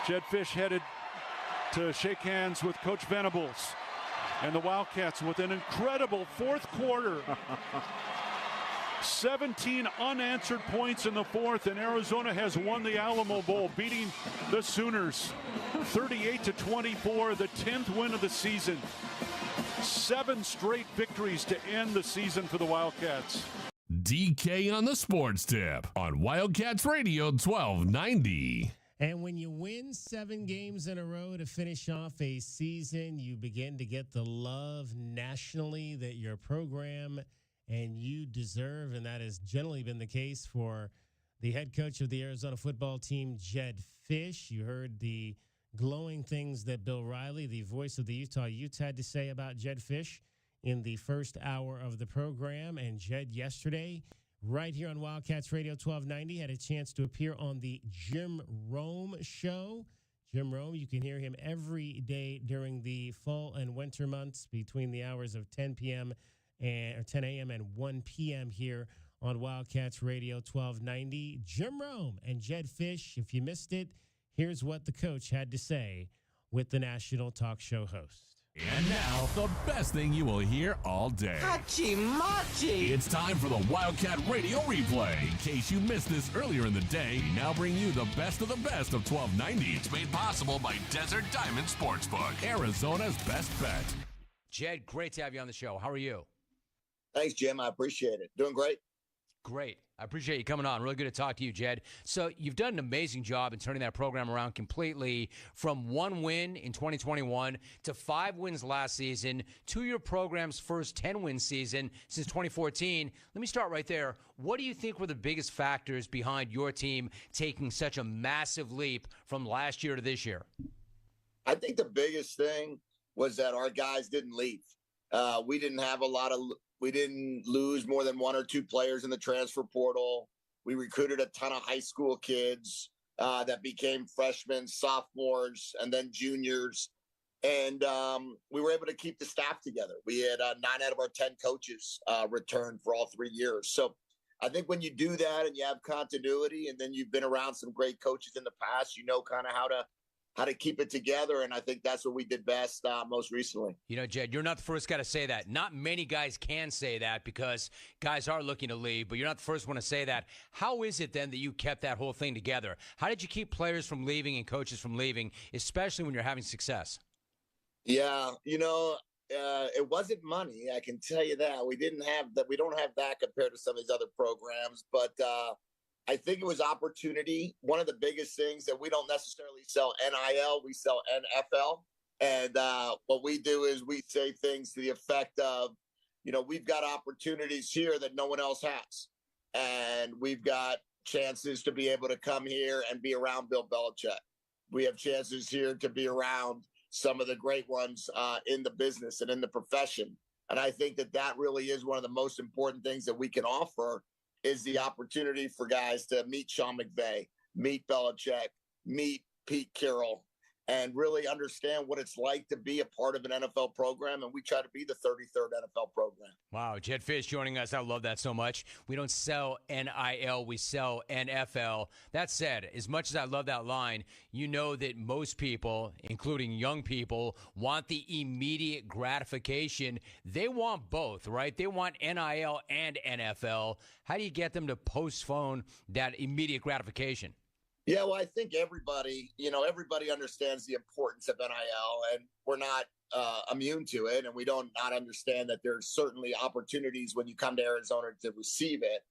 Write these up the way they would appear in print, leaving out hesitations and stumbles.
Jed Fish headed to shake hands with Coach Venables and the Wildcats with an incredible fourth quarter. 17 unanswered points in the fourth, and Arizona has won the Alamo Bowl, beating the Sooners 38-24, the 10th win of the season. 7 straight victories to end the season for the Wildcats. DK on the Sports Tip on Wildcats Radio 1290. And when you win 7 games in a row to finish off a season, you begin to get the love nationally that your program and you deserve, and that has generally been the case for the head coach of the Arizona football team, Jed Fish. You heard the glowing things that Bill Riley, the voice of the Utah Utes, had to say about Jed Fish in the first hour of the program. And Jed yesterday, right here on Wildcats Radio 1290, had a chance to appear on the Jim Rome Show. Jim Rome, you can hear him every day during the fall and winter months between the hours of 10 p.m. or 10 a.m. and 1 p.m. here on Wildcats Radio 1290. Jim Rome and Jed Fish, if you missed it, here's what the coach had to say with the national talk show host. And now, the best thing you will hear all day. Hachi-machi! It's time for the Wildcat Radio Replay. In case you missed this earlier in the day, we now bring you the best of 1290. It's made possible by Desert Diamond Sportsbook, Arizona's best bet. Jed, great to have you on the show. How are you? Thanks, Jim. I appreciate it. Doing great. Great. I appreciate you coming on. Really good to talk to you, Jed. So you've done an amazing job in turning that program around completely from 1 win in 2021 to 5 wins last season to your program's first 10-win season since 2014. Let me start right there. What do you think were the biggest factors behind your team taking such a massive leap from last year to this year? I think the biggest thing was that our guys didn't leave. We didn't lose more than 1 or 2 players in the transfer portal. We recruited a ton of high school kids that became freshmen, sophomores, and then juniors. And we were able to keep the staff together. We had 9 out of our 10 coaches return for all 3 years. So I think when you do that and you have continuity, and then you've been around some great coaches in the past, you know kind of how to keep it together, and I think that's what we did best most recently. You know, Jed, you're not the first guy to say that. Not many guys can say that because guys are looking to leave, but you're not the first one to say that. How is it then that you kept that whole thing together? How did you keep players from leaving and coaches from leaving, especially when you're having success? Yeah, it wasn't money. I can tell you that. We didn't have that. We don't have that compared to some of these other programs, but I think it was opportunity. One of the biggest things that we don't necessarily sell NIL, we sell NFL. And what we do is we say things to the effect of, we've got opportunities here that no one else has. And we've got chances to be able to come here and be around Bill Belichick. We have chances here to be around some of the great ones in the business and in the profession. And I think that really is one of the most important things that we can offer, is the opportunity for guys to meet Sean McVay, meet Belichick, meet Pete Carroll, and really understand what it's like to be a part of an NFL program. And we try to be the 33rd NFL program. Wow, Jed Fish joining us. I love that so much. We don't sell NIL, we sell NFL. That said, as much as I love that line, you know that most people, including young people, want the immediate gratification. They want both, right? They want NIL and NFL. How do you get them to postpone that immediate gratification? Yeah, well, I think everybody understands the importance of NIL, and we're not immune to it, and we don't not understand that there's certainly opportunities when you come to Arizona to receive it.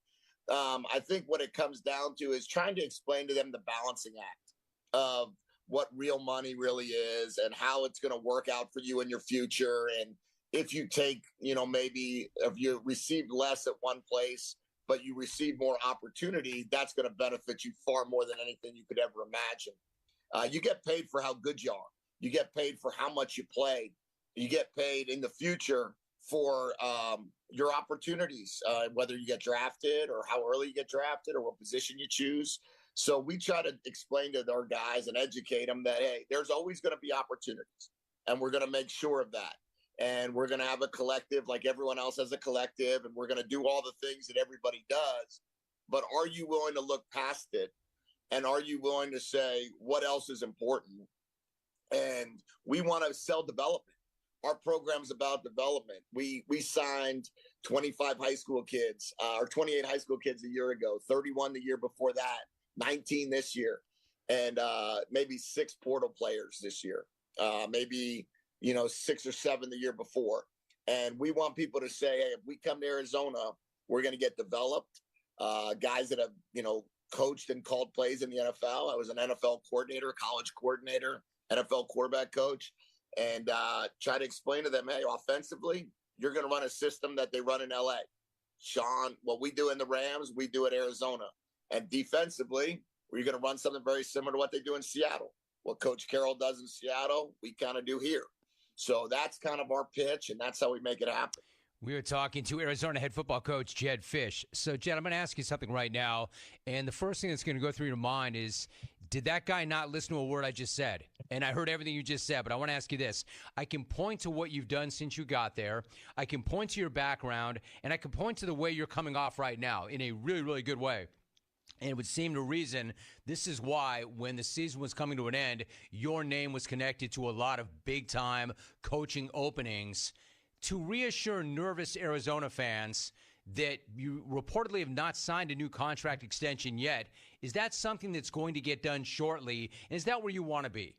I think what it comes down to is trying to explain to them the balancing act of what real money really is and how it's going to work out for you in your future. And if you take, maybe if you received less at one place, but you receive more opportunity, that's going to benefit you far more than anything you could ever imagine. You get paid for how good you are. You get paid for how much you play. You get paid in the future for your opportunities, whether you get drafted or how early you get drafted or what position you choose. So we try to explain to our guys and educate them that, hey, there's always going to be opportunities, and we're going to make sure of that. And we're going to have a collective like everyone else has a collective, and we're going to do all the things that everybody does. But are you willing to look past it And are you willing to say what else is important? And we want to sell development. Our program's about development. We signed 25 high school kids, or 28 high school kids a year ago, 31 the year before that, 19 this year, and maybe 6 portal players this year, maybe 6 or 7 the year before. And we want people to say, hey, if we come to Arizona, we're going to get developed. Guys that have coached and called plays in the NFL. I was an NFL coordinator, college coordinator, NFL quarterback coach, and try to explain to them, hey, offensively, you're going to run a system that they run in LA. Sean, what we do in the Rams, we do at Arizona. And defensively, we're going to run something very similar to what they do in Seattle. What Coach Carroll does in Seattle, we kind of do here. So that's kind of our pitch, and that's how we make it happen. We are talking to Arizona head football coach Jedd Fisch. So, Jedd, I'm going to ask you something right now, and the first thing that's going to go through your mind is, did that guy not listen to a word I just said? And I heard everything you just said, but I want to ask you this. I can point to what you've done since you got there. I can point to your background, and I can point to the way you're coming off right now in a really, really good way. And it would seem to reason this is why when the season was coming to an end, your name was connected to a lot of big-time coaching openings. To reassure nervous Arizona fans that you reportedly have not signed a new contract extension yet, is that something that's going to get done shortly? And is that where you want to be?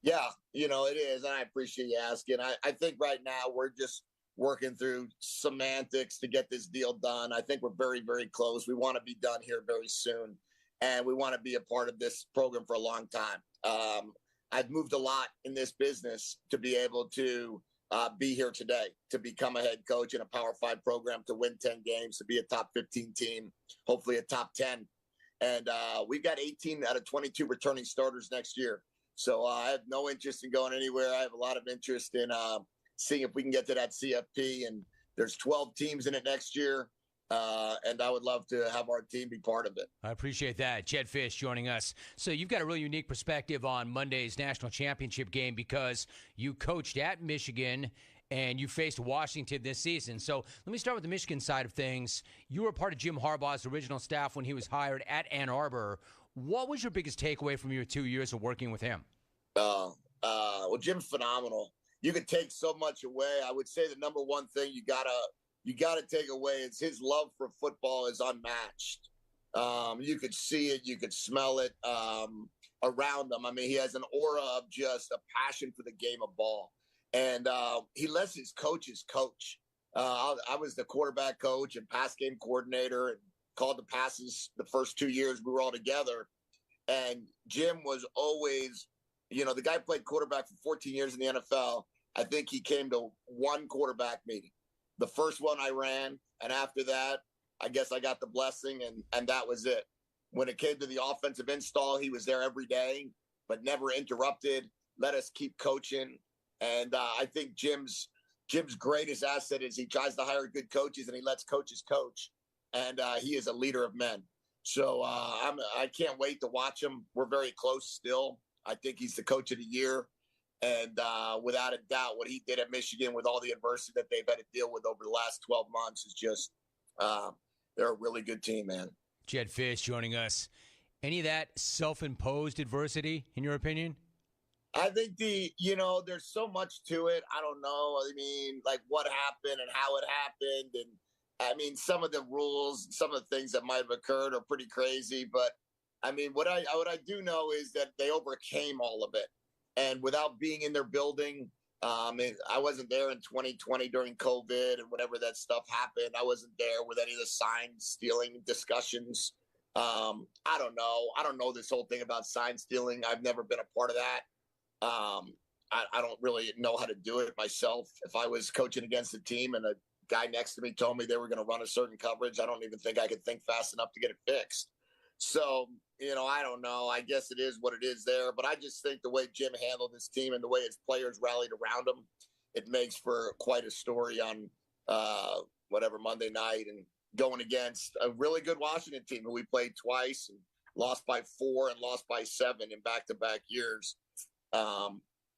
Yeah, it is. And I appreciate you asking. I think right now we're just working through semantics to get this deal done. I think we're very, very close. We want to be done here very soon. And we want to be a part of this program for a long time. I've moved a lot in this business to be able to be here today, to become a head coach in a Power 5 program, to win 10 games, to be a top 15 team, hopefully a top 10. And we've got 18 out of 22 returning starters next year. So I have no interest in going anywhere. I have a lot of interest in seeing if we can get to that CFP. And there's 12 teams in it next year. And I would love to have our team be part of it. I appreciate that. Jedd Fisch joining us. So you've got a really unique perspective on Monday's national championship game because you coached at Michigan and you faced Washington this season. So let me start with the Michigan side of things. You were part of Jim Harbaugh's original staff when he was hired at Ann Arbor. What was your biggest takeaway from your 2 years of working with him? Well, Jim's phenomenal. You could take so much away. I would say the number one thing you gotta take away is his love for football is unmatched. You could see it, you could smell it around him. I mean, he has an aura of just a passion for the game of ball, and he lets his coaches coach. I was the quarterback coach and pass game coordinator and called the passes the first 2 years we were all together. And Jim was always, the guy played quarterback for 14 years in the NFL. I think he came to one quarterback meeting. The first one I ran, and after that, I guess I got the blessing, and that was it. When it came to the offensive install, he was there every day, but never interrupted, let us keep coaching. And I think Jim's greatest asset is he tries to hire good coaches, and he lets coaches coach. And he is a leader of men. So I can't wait to watch him. We're very close still. I think he's the coach of the year. And without a doubt, what he did at Michigan with all the adversity that they've had to deal with over the last 12 months is just they're a really good team, man. Jedd Fisch joining us. Any of that self-imposed adversity, in your opinion? I think there's so much to it. I don't know. I mean, like what happened and how it happened. And I mean, some of the rules, some of the things that might have occurred are pretty crazy. But I mean, what I do know is that they overcame all of it. And without being in their building, I wasn't there in 2020 during COVID and whenever that stuff happened. I wasn't there with any of the sign stealing discussions. I don't know. I don't know this whole thing about sign stealing. I've never been a part of that. I don't really know how to do it myself. If I was coaching against a team and a guy next to me told me they were going to run a certain coverage, I don't even think I could think fast enough to get it fixed. So, I don't know. I guess it is what it is there. But I just think the way Jim handled his team and the way his players rallied around him, it makes for quite a story on Monday night, and going against a really good Washington team who we played twice and lost by 4 and lost by 7 in back-to-back years.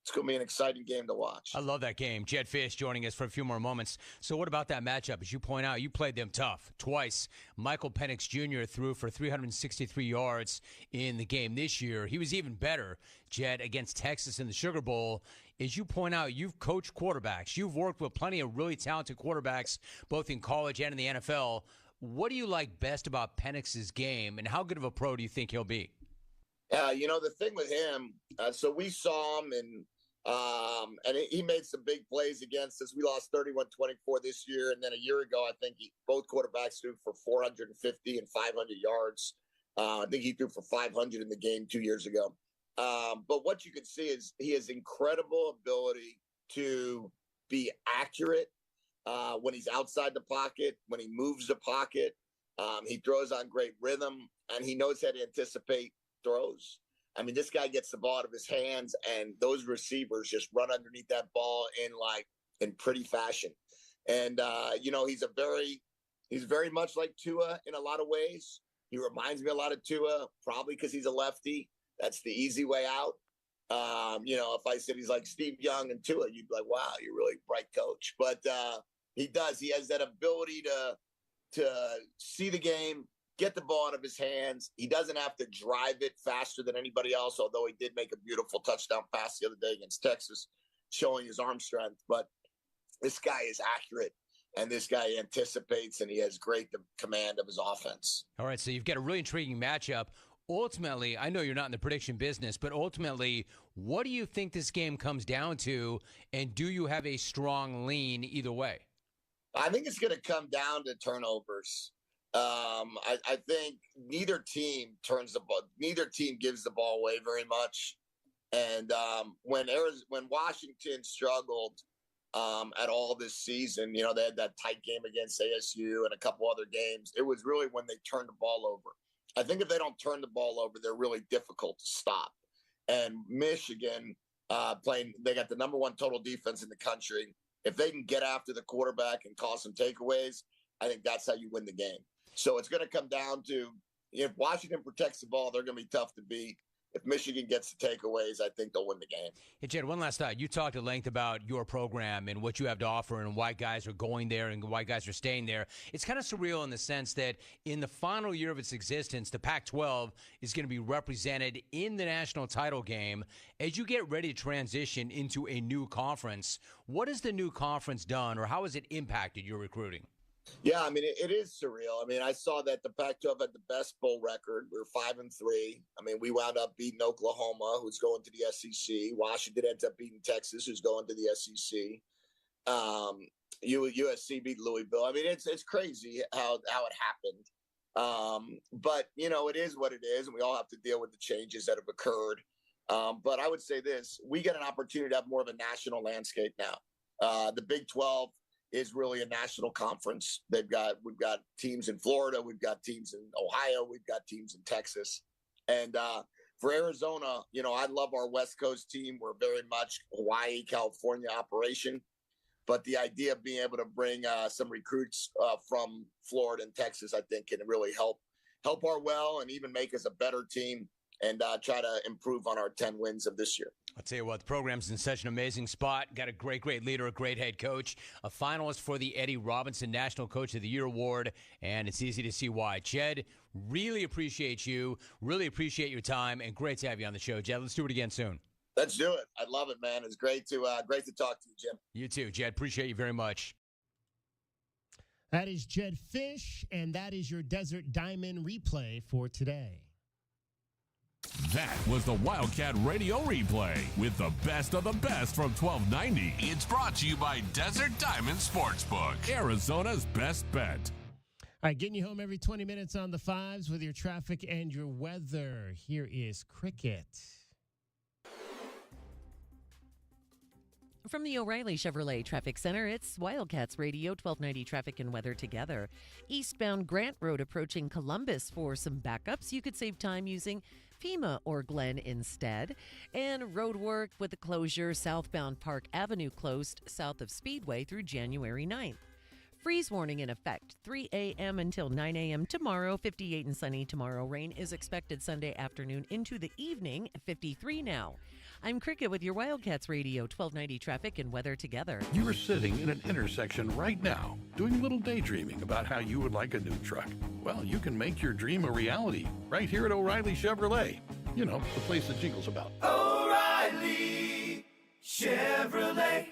It's going to be an exciting game to watch. I love that game. Jed Fish joining us for a few more moments. So what about that matchup? As you point out, you played them tough twice. Michael Penix Jr. threw for 363 yards in the game this year. He was even better, Jed, against Texas in the Sugar Bowl. As you point out, you've coached quarterbacks. You've worked with plenty of really talented quarterbacks, both in college and in the NFL. What do you like best about Penix's game, and how good of a pro do you think he'll be? The thing with him, so we saw him and he made some big plays against us. We lost 31-24 this year. And then a year ago, I think both quarterbacks threw for 450 and 500 yards. I think he threw for 500 in the game 2 years ago. But what you can see is he has incredible ability to be accurate when he's outside the pocket, when he moves the pocket. He throws on great rhythm, and he knows how to anticipate throws. I mean, this guy gets the ball out of his hands, and those receivers just run underneath that ball in pretty fashion. And he's very much like Tua in a lot of ways. He reminds me a lot of Tua, probably because he's a lefty. That's the easy way out. If I said he's like Steve Young and Tua, you'd be like, wow, you're really a bright coach. But he does. He has that ability to see the game, get the ball out of his hands. He doesn't have to drive it faster than anybody else, although he did make a beautiful touchdown pass the other day against Texas, showing his arm strength. But this guy is accurate, and this guy anticipates, and he has great command of his offense. All right, so you've got a really intriguing matchup. Ultimately, I know you're not in the prediction business, but ultimately, what do you think this game comes down to, and do you have a strong lean either way? I think it's going to come down to turnovers. I think neither team gives the ball away very much. And when Washington struggled at all this season, they had that tight game against ASU and a couple other games. It was really when they turned the ball over. I think if they don't turn the ball over, they're really difficult to stop. And Michigan they got the number one total defense in the country. If they can get after the quarterback and cause some takeaways, I think that's how you win the game. So it's going to come down to, if Washington protects the ball, they're going to be tough to beat. If Michigan gets the takeaways, I think they'll win the game. Hey, Jed, one last thought. You talked at length about your program and what you have to offer and why guys are going there and why guys are staying there. It's kind of surreal in the sense that in the final year of its existence, the Pac-12 is going to be represented in the national title game. As you get ready to transition into a new conference, what has the new conference done, or how has it impacted your recruiting? Yeah, I mean, it is surreal. I mean, I saw that the Pac-12 had the best bowl record. We were 5-3. I mean, we wound up beating Oklahoma, who's going to the SEC. Washington ends up beating Texas, who's going to the SEC. USC beat Louisville. I mean, it's crazy how it happened. But, it is what it is, and we all have to deal with the changes that have occurred. But I would say this. We get an opportunity to have more of a national landscape now. The Big 12 is really a national conference. We've got teams in Florida, we've got teams in Ohio, we've got teams in Texas. And for Arizona, I love our West Coast team. We're very much Hawaii, California operation. But the idea of being able to bring some recruits from Florida and Texas, I think, can really help our well and even make us a better team and try to improve on our 10 wins of this year. I'll tell you what, the program's in such an amazing spot. Got a great leader, a great head coach, a finalist for the Eddie Robinson National Coach of the Year Award, and it's easy to see why. Jed, really appreciate you, really appreciate your time, and great to have you on the show. Jed, let's do it again soon. Let's do it. I love it, man. It's great to talk to you, Jim. You too, Jed. Appreciate you very much. That is Jed Fish, and that is your Desert Diamond replay for today. That was the Wildcat Radio Replay with the best of the best from 1290. It's brought to you by Desert Diamond Sportsbook, Arizona's best bet. All right, getting you home every 20 minutes on the fives with your traffic and your weather. Here is Cricket. From the O'Reilly Chevrolet Traffic Center, it's Wildcats Radio 1290 traffic and weather together. Eastbound Grant Road approaching Columbus for some backups. You could save time using Pima or Glen instead. And road work with the closure, southbound Park Avenue closed south of Speedway through January 9th. Freeze warning in effect, 3 a.m. until 9 a.m. tomorrow, 58 and sunny tomorrow. Rain is expected Sunday afternoon into the evening, 53 now. I'm Cricket with your Wildcats Radio 1290 traffic and weather together. You are sitting in an intersection right now, doing a little daydreaming about how you would like a new truck. Well, you can make your dream a reality right here at O'Reilly Chevrolet. You know, the place that jingles about. O'Reilly Chevrolet.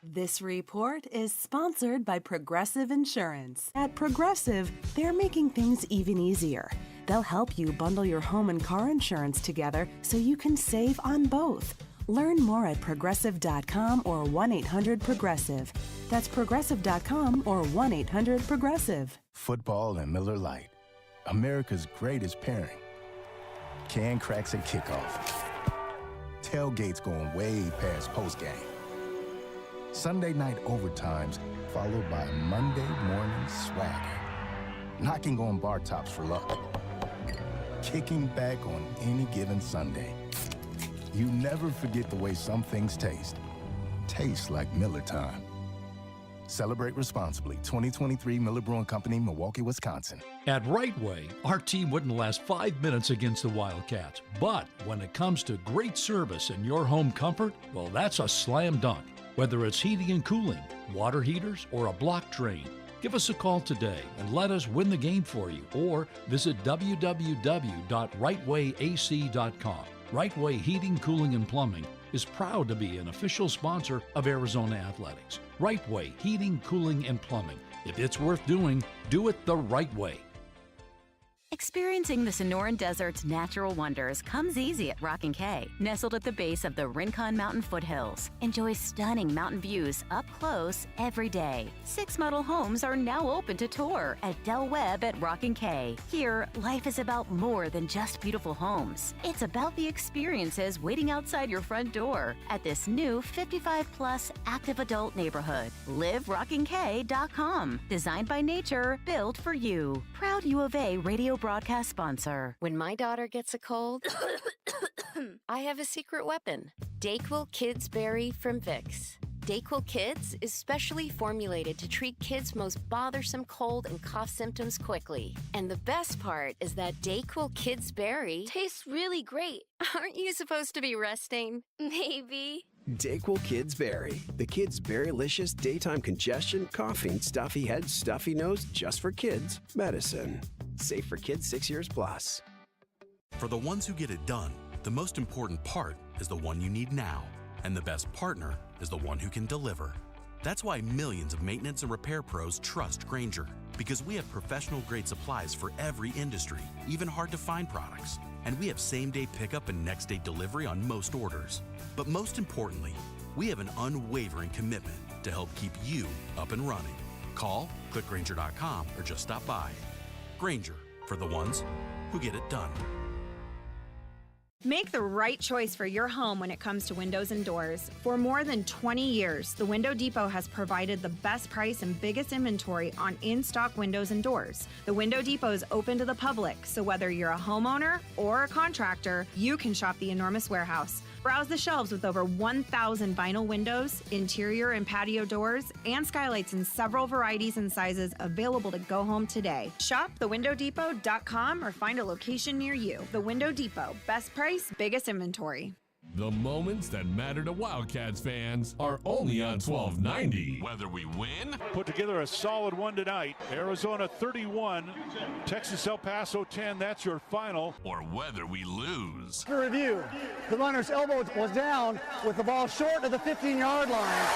This report is sponsored by Progressive Insurance. At Progressive, they're making things even easier. They'll help you bundle your home and car insurance together so you can save on both. Learn more at progressive.com or 1-800-PROGRESSIVE. That's progressive.com or 1-800-PROGRESSIVE. Football and Miller Lite, America's greatest pairing. Can cracks at kickoff. Tailgates going way past postgame. Sunday night overtimes followed by Monday morning swagger. Knocking on bar tops for luck. Kicking back on any given Sunday. You never forget the way some things taste. Tastes like Miller time. Celebrate responsibly. 2023 Miller Brewing Company, Milwaukee, Wisconsin. At Right Way, our team wouldn't last 5 minutes against the Wildcats. But when it comes to great service and your home comfort, well, that's a slam dunk. Whether it's heating and cooling, water heaters, or a block drain, give us a call today and let us win the game for you. Or visit www.rightwayac.com. Right Way Heating, Cooling, and Plumbing is proud to be an official sponsor of Arizona Athletics. Right Way Heating, Cooling, and Plumbing. If it's worth doing, do it the right way. Experiencing the Sonoran Desert's natural wonders comes easy at Rockin' Cay, nestled at the base of the Rincon Mountain foothills. Enjoy stunning mountain views up close every day. 6 model homes are now open to tour at Del Webb at Rockin' Cay. Here, life is about more than just beautiful homes. It's about the experiences waiting outside your front door at this new 55-plus active adult neighborhood. LiveRockinCay.com. Designed by nature, built for you. Proud U of A radio broadcast sponsor. When my daughter gets a cold, I have a secret weapon. Dayquil Kids Berry from Vicks. Dayquil Kids is specially formulated to treat kids' most bothersome cold and cough symptoms quickly. And the best part is that Dayquil Kids Berry tastes really great. Aren't you supposed to be resting? Maybe. Dayquil Kids Berry. The Kids Berrylicious daytime congestion, coughing, stuffy head, stuffy nose, just for kids medicine. Safe for kids 6 years plus. For the ones who get it done, the most important part is the one you need now. And the best partner is the one who can deliver. That's why millions of maintenance and repair pros trust Grainger. Because we have professional-grade supplies for every industry, even hard-to-find products. And we have same-day pickup and next-day delivery on most orders. But most importantly, we have an unwavering commitment to help keep you up and running. Call, click Grainger.com, or just stop by. Grainger, for the ones who get it done. Make the right choice for your home when it comes to windows and doors. For more than 20 years, the Window Depot has provided the best price and biggest inventory on in-stock windows and doors. The Window Depot is open to the public, so whether you're a homeowner or a contractor, you can shop the enormous warehouse. Browse the shelves with over 1,000 vinyl windows, interior and patio doors, and skylights in several varieties and sizes available to go home today. Shop thewindowdepot.com or find a location near you. The Window Depot. Best price, biggest inventory. The moments that matter to Wildcats fans are only on 1290. Whether we win, put together a solid one tonight. Arizona 31, Texas El Paso 10. That's your final. Or whether we lose. For review, the runner's elbow was down with the ball short of the 15-yard line.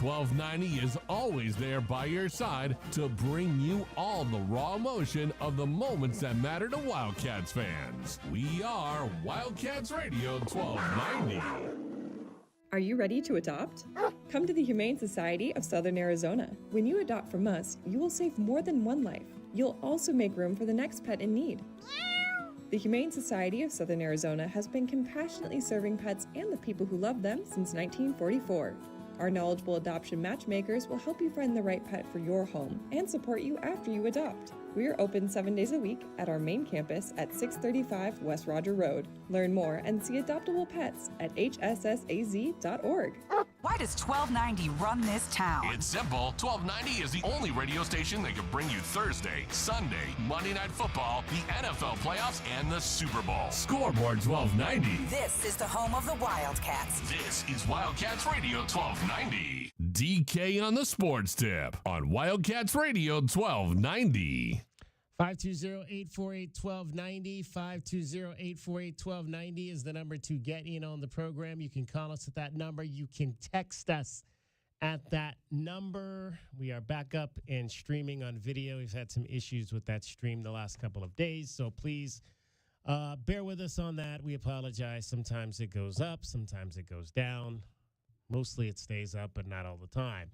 1290 is always there by your side to bring you all the raw emotion of the moments that matter to Wildcats fans. We are Wildcats Radio 1290. Are you ready to adopt? Come to the Humane Society of Southern Arizona. When you adopt from us, you will save more than one life. You'll also make room for the next pet in need. The Humane Society of Southern Arizona has been compassionately serving pets and the people who love them since 1944. Our knowledgeable adoption matchmakers will help you find the right pet for your home and support you after you adopt. We are open 7 days a week at our main campus at 635 West Roger Road. Learn more and see adoptable pets at hssaz.org. Why does 1290 run this town? It's simple. 1290 is the only radio station that can bring you Thursday, Sunday, Monday Night Football, the NFL playoffs, and the Super Bowl. Scoreboard 1290. This is the home of the Wildcats. This is Wildcats Radio 1290. DK on the sports tip on Wildcats Radio 1290. 520-848-1290. 520-848-1290 is the number to get in on the program. You can call us at that number. You can text us at that number. We are back up and streaming on video. We've had some issues with that stream the last couple of days, so please bear with us on that. We apologize. Sometimes it goes up, sometimes it goes down. Mostly it stays up, but not all the time.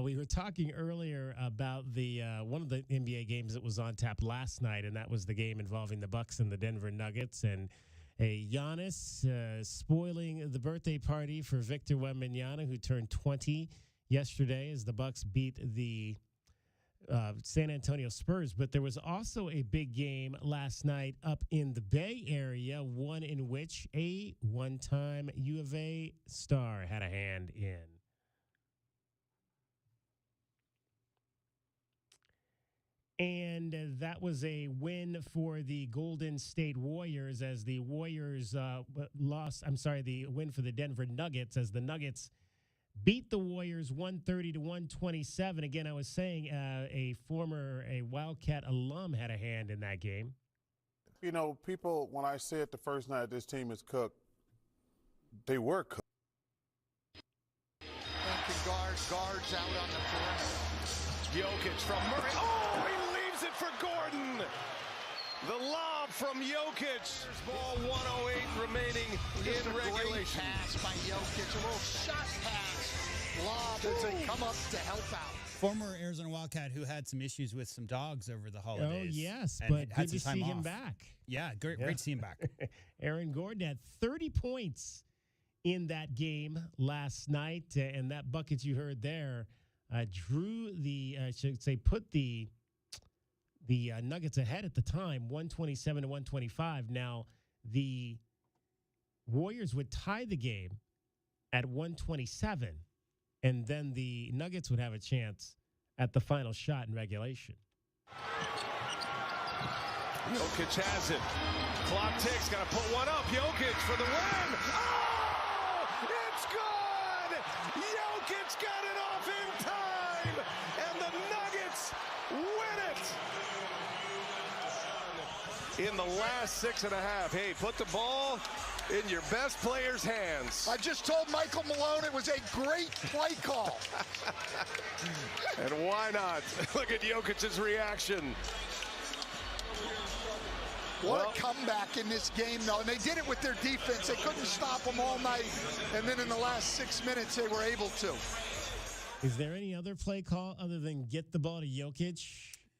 We were talking earlier about the one of the NBA games that was on tap last night, and that was the game involving the Bucks and the Denver Nuggets. And Giannis spoiling the birthday party for Victor Wembanyama, who turned 20 yesterday as the Bucks beat the San Antonio Spurs. But there was also a big game last night up in the Bay Area, one in which a one-time U of A star had a hand in. And that was a win for the Golden State Warriors as the Warriors the win for the Denver Nuggets as the Nuggets beat the Warriors 130-127. Again, I was saying a Wildcat alum had a hand in that game. You know, people, when I said the first night this team is cooked, they were cooked. Guards out on the perimeter. Jokic from Murray. Oh, he leaves it for Gordon. The lob from Jokic. Ball 1:08 remaining in regulation. Pass by Jokic. A little shot pass. Lob to come up to help out. Former Arizona Wildcat who had some issues with some dogs over the holidays. Oh, yes, but good to see him back. Yeah, great to see him baback. Aaron Gordon had 30 points in that game last night, and that bucket you heard there put the Nuggets ahead at the time, 127-125. Now, the Warriors would tie the game at 127, and then the Nuggets would have a chance at the final shot in regulation. Jokic has it. Clock ticks. Got to put one up. Jokic for the win. Oh, it's good. Jokic got it off in time, and the Nuggets win it. In the last 6.5. Hey, put the ball in your best player's hands. I just told Michael Malone it was a great play call. And why not? Look at Jokic's reaction. What a comeback in this game, though. And they did it with their defense. They couldn't stop them all night. And then in the last 6 minutes, they were able to. Is there any other play call other than get the ball to Jokic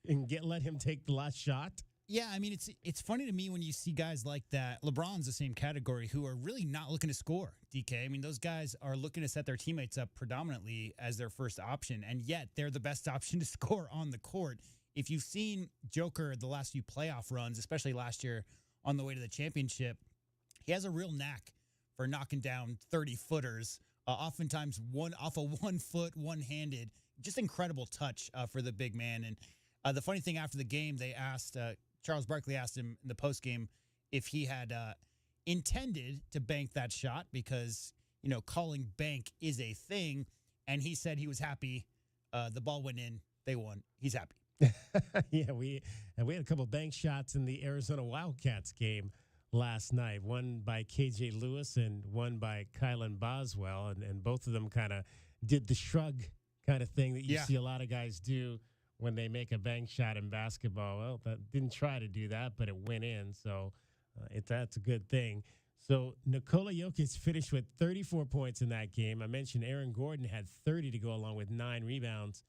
and let him take the last shot? Yeah, I mean, it's funny to me when you see guys like that. LeBron's the same category who are really not looking to score, DK. I mean, those guys are looking to set their teammates up predominantly as their first option, and yet they're the best option to score on the court. If you've seen Joker the last few playoff runs, especially last year on the way to the championship, he has a real knack for knocking down 30-footers, oftentimes off of 1 foot, one-handed. Just incredible touch for the big man. And the funny thing, after the game, they asked Charles Barkley asked him in the postgame if he had intended to bank that shot because, you know, calling bank is a thing. And he said he was happy. The ball went in. They won. He's happy. Yeah, we had a couple bank shots in the Arizona Wildcats game last night. One by KJ Lewis and one by Kylan Boswell. And both of them kind of did the shrug kind of thing that you see a lot of guys do when they make a bank shot in basketball. Well, that didn't try to do that, but it went in. So that's a good thing. So Nikola Jokic finished with 34 points in that game. I mentioned Aaron Gordon had 30 to go along with 9 rebounds.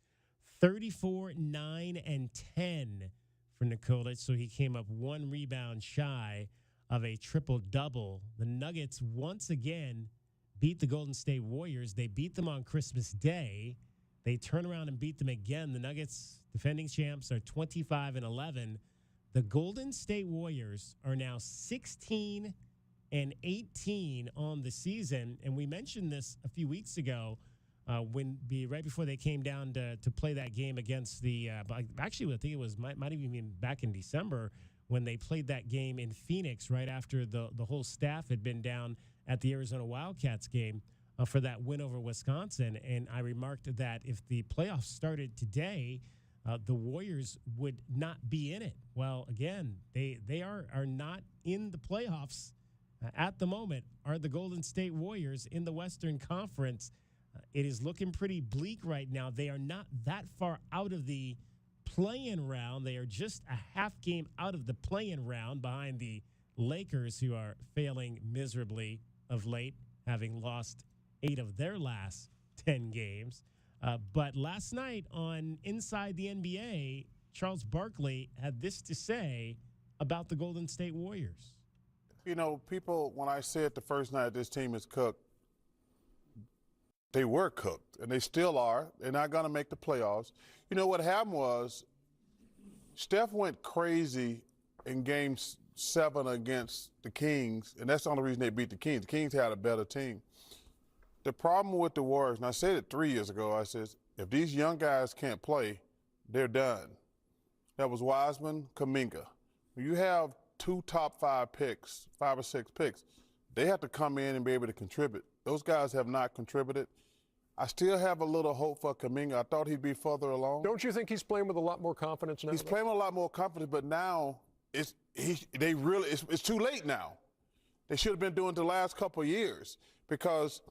34, 9, and 10 for Nikola. So he came up 1 rebound shy of a triple-double. The Nuggets once again beat the Golden State Warriors. They beat them on Christmas Day. They turn around and beat them again. The Nuggets, defending champs, are 25-11. The Golden State Warriors are now 16-10 18 on the season. And we mentioned this a few weeks ago right before they came down to play that game against the actually, I think it was might have even been back in December when they played that game in Phoenix right after the whole staff had been down at the Arizona Wildcats game for that win over Wisconsin. And I remarked that if the playoffs started today, the Warriors would not be in it. Well, again, they are not in the playoffs at the moment, are the Golden State Warriors in the Western Conference. It is looking pretty bleak right now. They are not that far out of the play-in round. They are just a half game out of the play-in round behind the Lakers, who are failing miserably of late, having lost 8 of their last 10 games. But last night on Inside the NBA, Charles Barkley had this to say about the Golden State Warriors. You know, people, when I said the first night this team is cooked, they were cooked, and they still are. They're not going to make the playoffs. You know, what happened was Steph went crazy in Game 7 against the Kings, and that's the only reason they beat the Kings. The Kings had a better team. The problem with the Warriors, and I said it 3 years ago, I said, if these young guys can't play, they're done. That was Wiseman, Kuminga. When you have 2 top 5 picks, 5 or 6 picks, they have to come in and be able to contribute. Those guys have not contributed. I still have a little hope for Kuminga. I thought he'd be further along. Don't you think he's playing with a lot more confidence now? He's playing with a lot more confidence, but now it's too late now. They should have been doing it the last couple of years because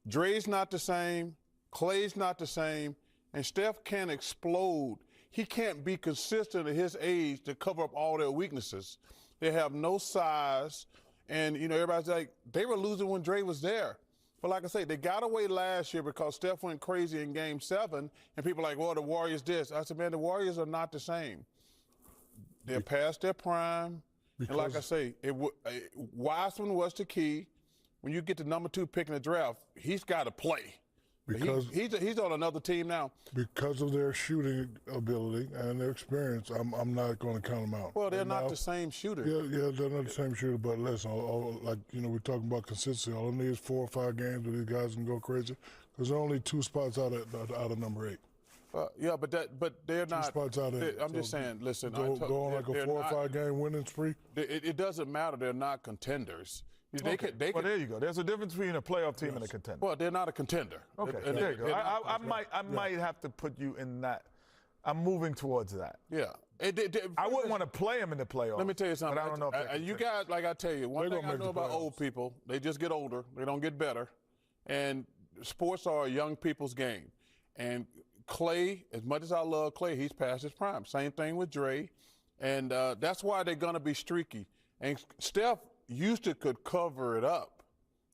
Dre's not the same, Clay's not the same, and Steph can't explode. He can't be consistent at his age to cover up all their weaknesses. They have no size, and, you know, everybody's like, they were losing when Dre was there. But like I say, they got away last year because Steph went crazy in Game 7, and people are like, well, the Warriors this. I said, man, the Warriors are not the same. They're past their prime. And like I say, Wiseman was the key. When you get the number 2 pick in the draft, he's got to play. Because he's on another team now. Because of their shooting ability and their experience, I'm not going to count them out. Well, they're not the same shooter. Yeah, they're not the same shooter. But listen, like, you know, we're talking about consistency. All they need is 4 or 5 games where these guys can go crazy. Because they're only 2 spots out of number 8. Yeah, but they're 2 not. spots out of 8. I'm just saying. Listen, go on like a 4 or 5 game winning spree. It doesn't matter. They're not contenders. Well, there you go. There's a difference between a playoff team and a contender. Well, they're not a contender. Okay, there you go. I might have to put you in that. I'm moving towards that. Yeah. I wouldn't want to play them in the playoffs. Let me tell you something. But I don't know if you guys, like I tell you, one thing I know about old people, they just get older. They don't get better. And sports are a young people's game. And Clay, as much as I love Clay, he's past his prime. Same thing with Dre. And that's why they're going to be streaky. And Steph could cover it up,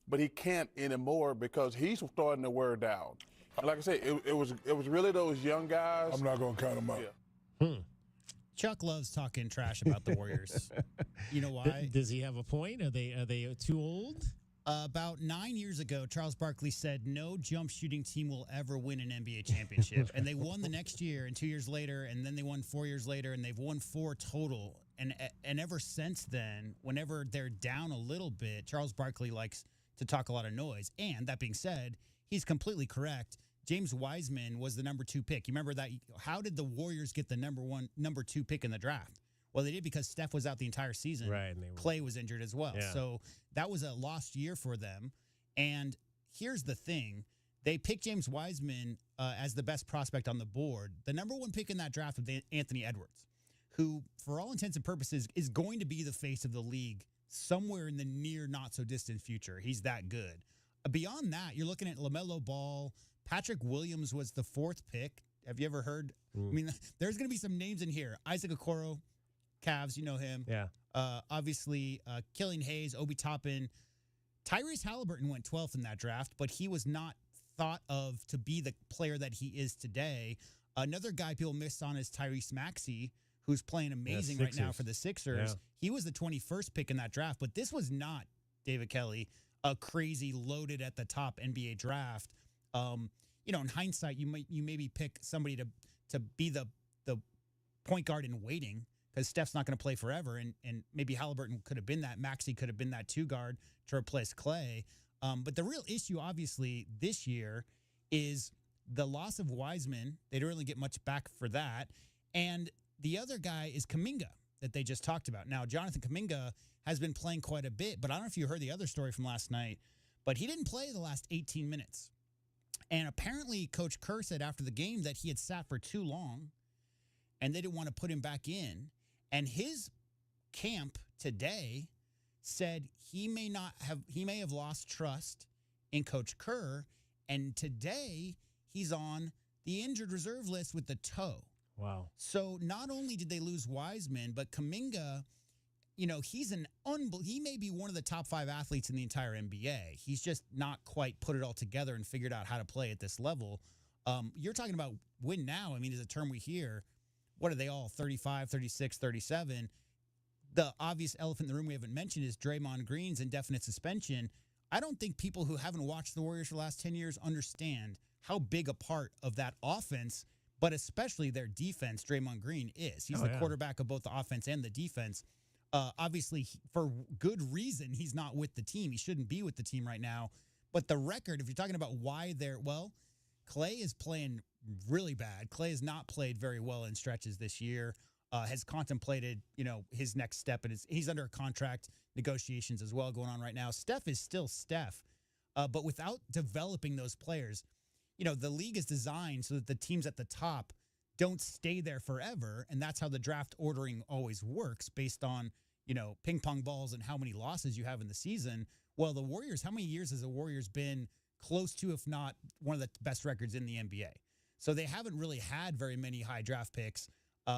but he can't anymore because he's starting to wear down. And like I said, it was really those young guys. I'm not going to count them out. Yeah. Chuck loves talking trash about the Warriors. You know why? Does he have a point? Are they too old? About 9 years ago, Charles Barkley said no jump shooting team will ever win an NBA championship. And they won the next year and 2 years later, and then they won 4 years later, and they've won 4 total. And ever since then, whenever they're down a little bit, Charles Barkley likes to talk a lot of noise. And that being said, he's completely correct. James Wiseman was the number 2 pick. You remember that? How did the Warriors get the number 2 pick in the draft? Well, they did because Steph was out the entire season. Right. And Clay was injured as well. Yeah. So that was a lost year for them. And here's the thing. They picked James Wiseman as the best prospect on the board. The number 1 pick in that draft was Anthony Edwards, who, for all intents and purposes, is going to be the face of the league somewhere in the near not-so-distant future. He's that good. Beyond that, you're looking at LaMelo Ball. Patrick Williams was the 4th pick. Have you ever heard? I mean, there's going to be some names in here. Isaac Okoro, Cavs, you know him. Yeah. Obviously, Killian Hayes, Obi Toppin. Tyrese Halliburton went 12th in that draft, but he was not thought of to be the player that he is today. Another guy people missed on is Tyrese Maxey, who's playing amazing right now for the Sixers. Yeah. He was the 21st pick in that draft, but this was not, David Kelly, a crazy loaded at the top NBA draft. You know, in hindsight, you maybe pick somebody to be the point guard in waiting, because Steph's not going to play forever, and maybe Halliburton could have been that. Maxey could have been that 2 guard to replace Clay. But the real issue, obviously, this year is the loss of Wiseman. They don't really get much back for that. And the other guy is Kuminga that they just talked about. Now, Jonathan Kuminga has been playing quite a bit, but I don't know if you heard the other story from last night, but he didn't play the last 18 minutes. And apparently Coach Kerr said after the game that he had sat for too long and they didn't want to put him back in. And his camp today said he may have lost trust in Coach Kerr. And today he's on the injured reserve list with the toe. Wow. So not only did they lose Wiseman, but Kuminga, he may be one of the top 5 athletes in the entire NBA. He's just not quite put it all together and figured out how to play at this level. You're talking about win now. I mean, is a term we hear. What are they all, 35, 36, 37? The obvious elephant in the room we haven't mentioned is Draymond Green's indefinite suspension. I don't think people who haven't watched the Warriors for the last 10 years understand how big a part of that offense, but especially their defense, Draymond Green is. He's the quarterback of both the offense and the defense. Obviously, for good reason, he's not with the team. He shouldn't be with the team right now. But the record, if you're talking about why Clay is playing really bad. Clay has not played very well in stretches this year, has contemplated, his next step. And he's under contract negotiations as well going on right now. Steph is still Steph, but without developing those players, the league is designed so that the teams at the top don't stay there forever. And that's how the draft ordering always works based on, ping pong balls and how many losses you have in the season. Well, the Warriors, how many years has the Warriors been close to, if not one of the best records in the NBA? So they haven't really had very many high draft picks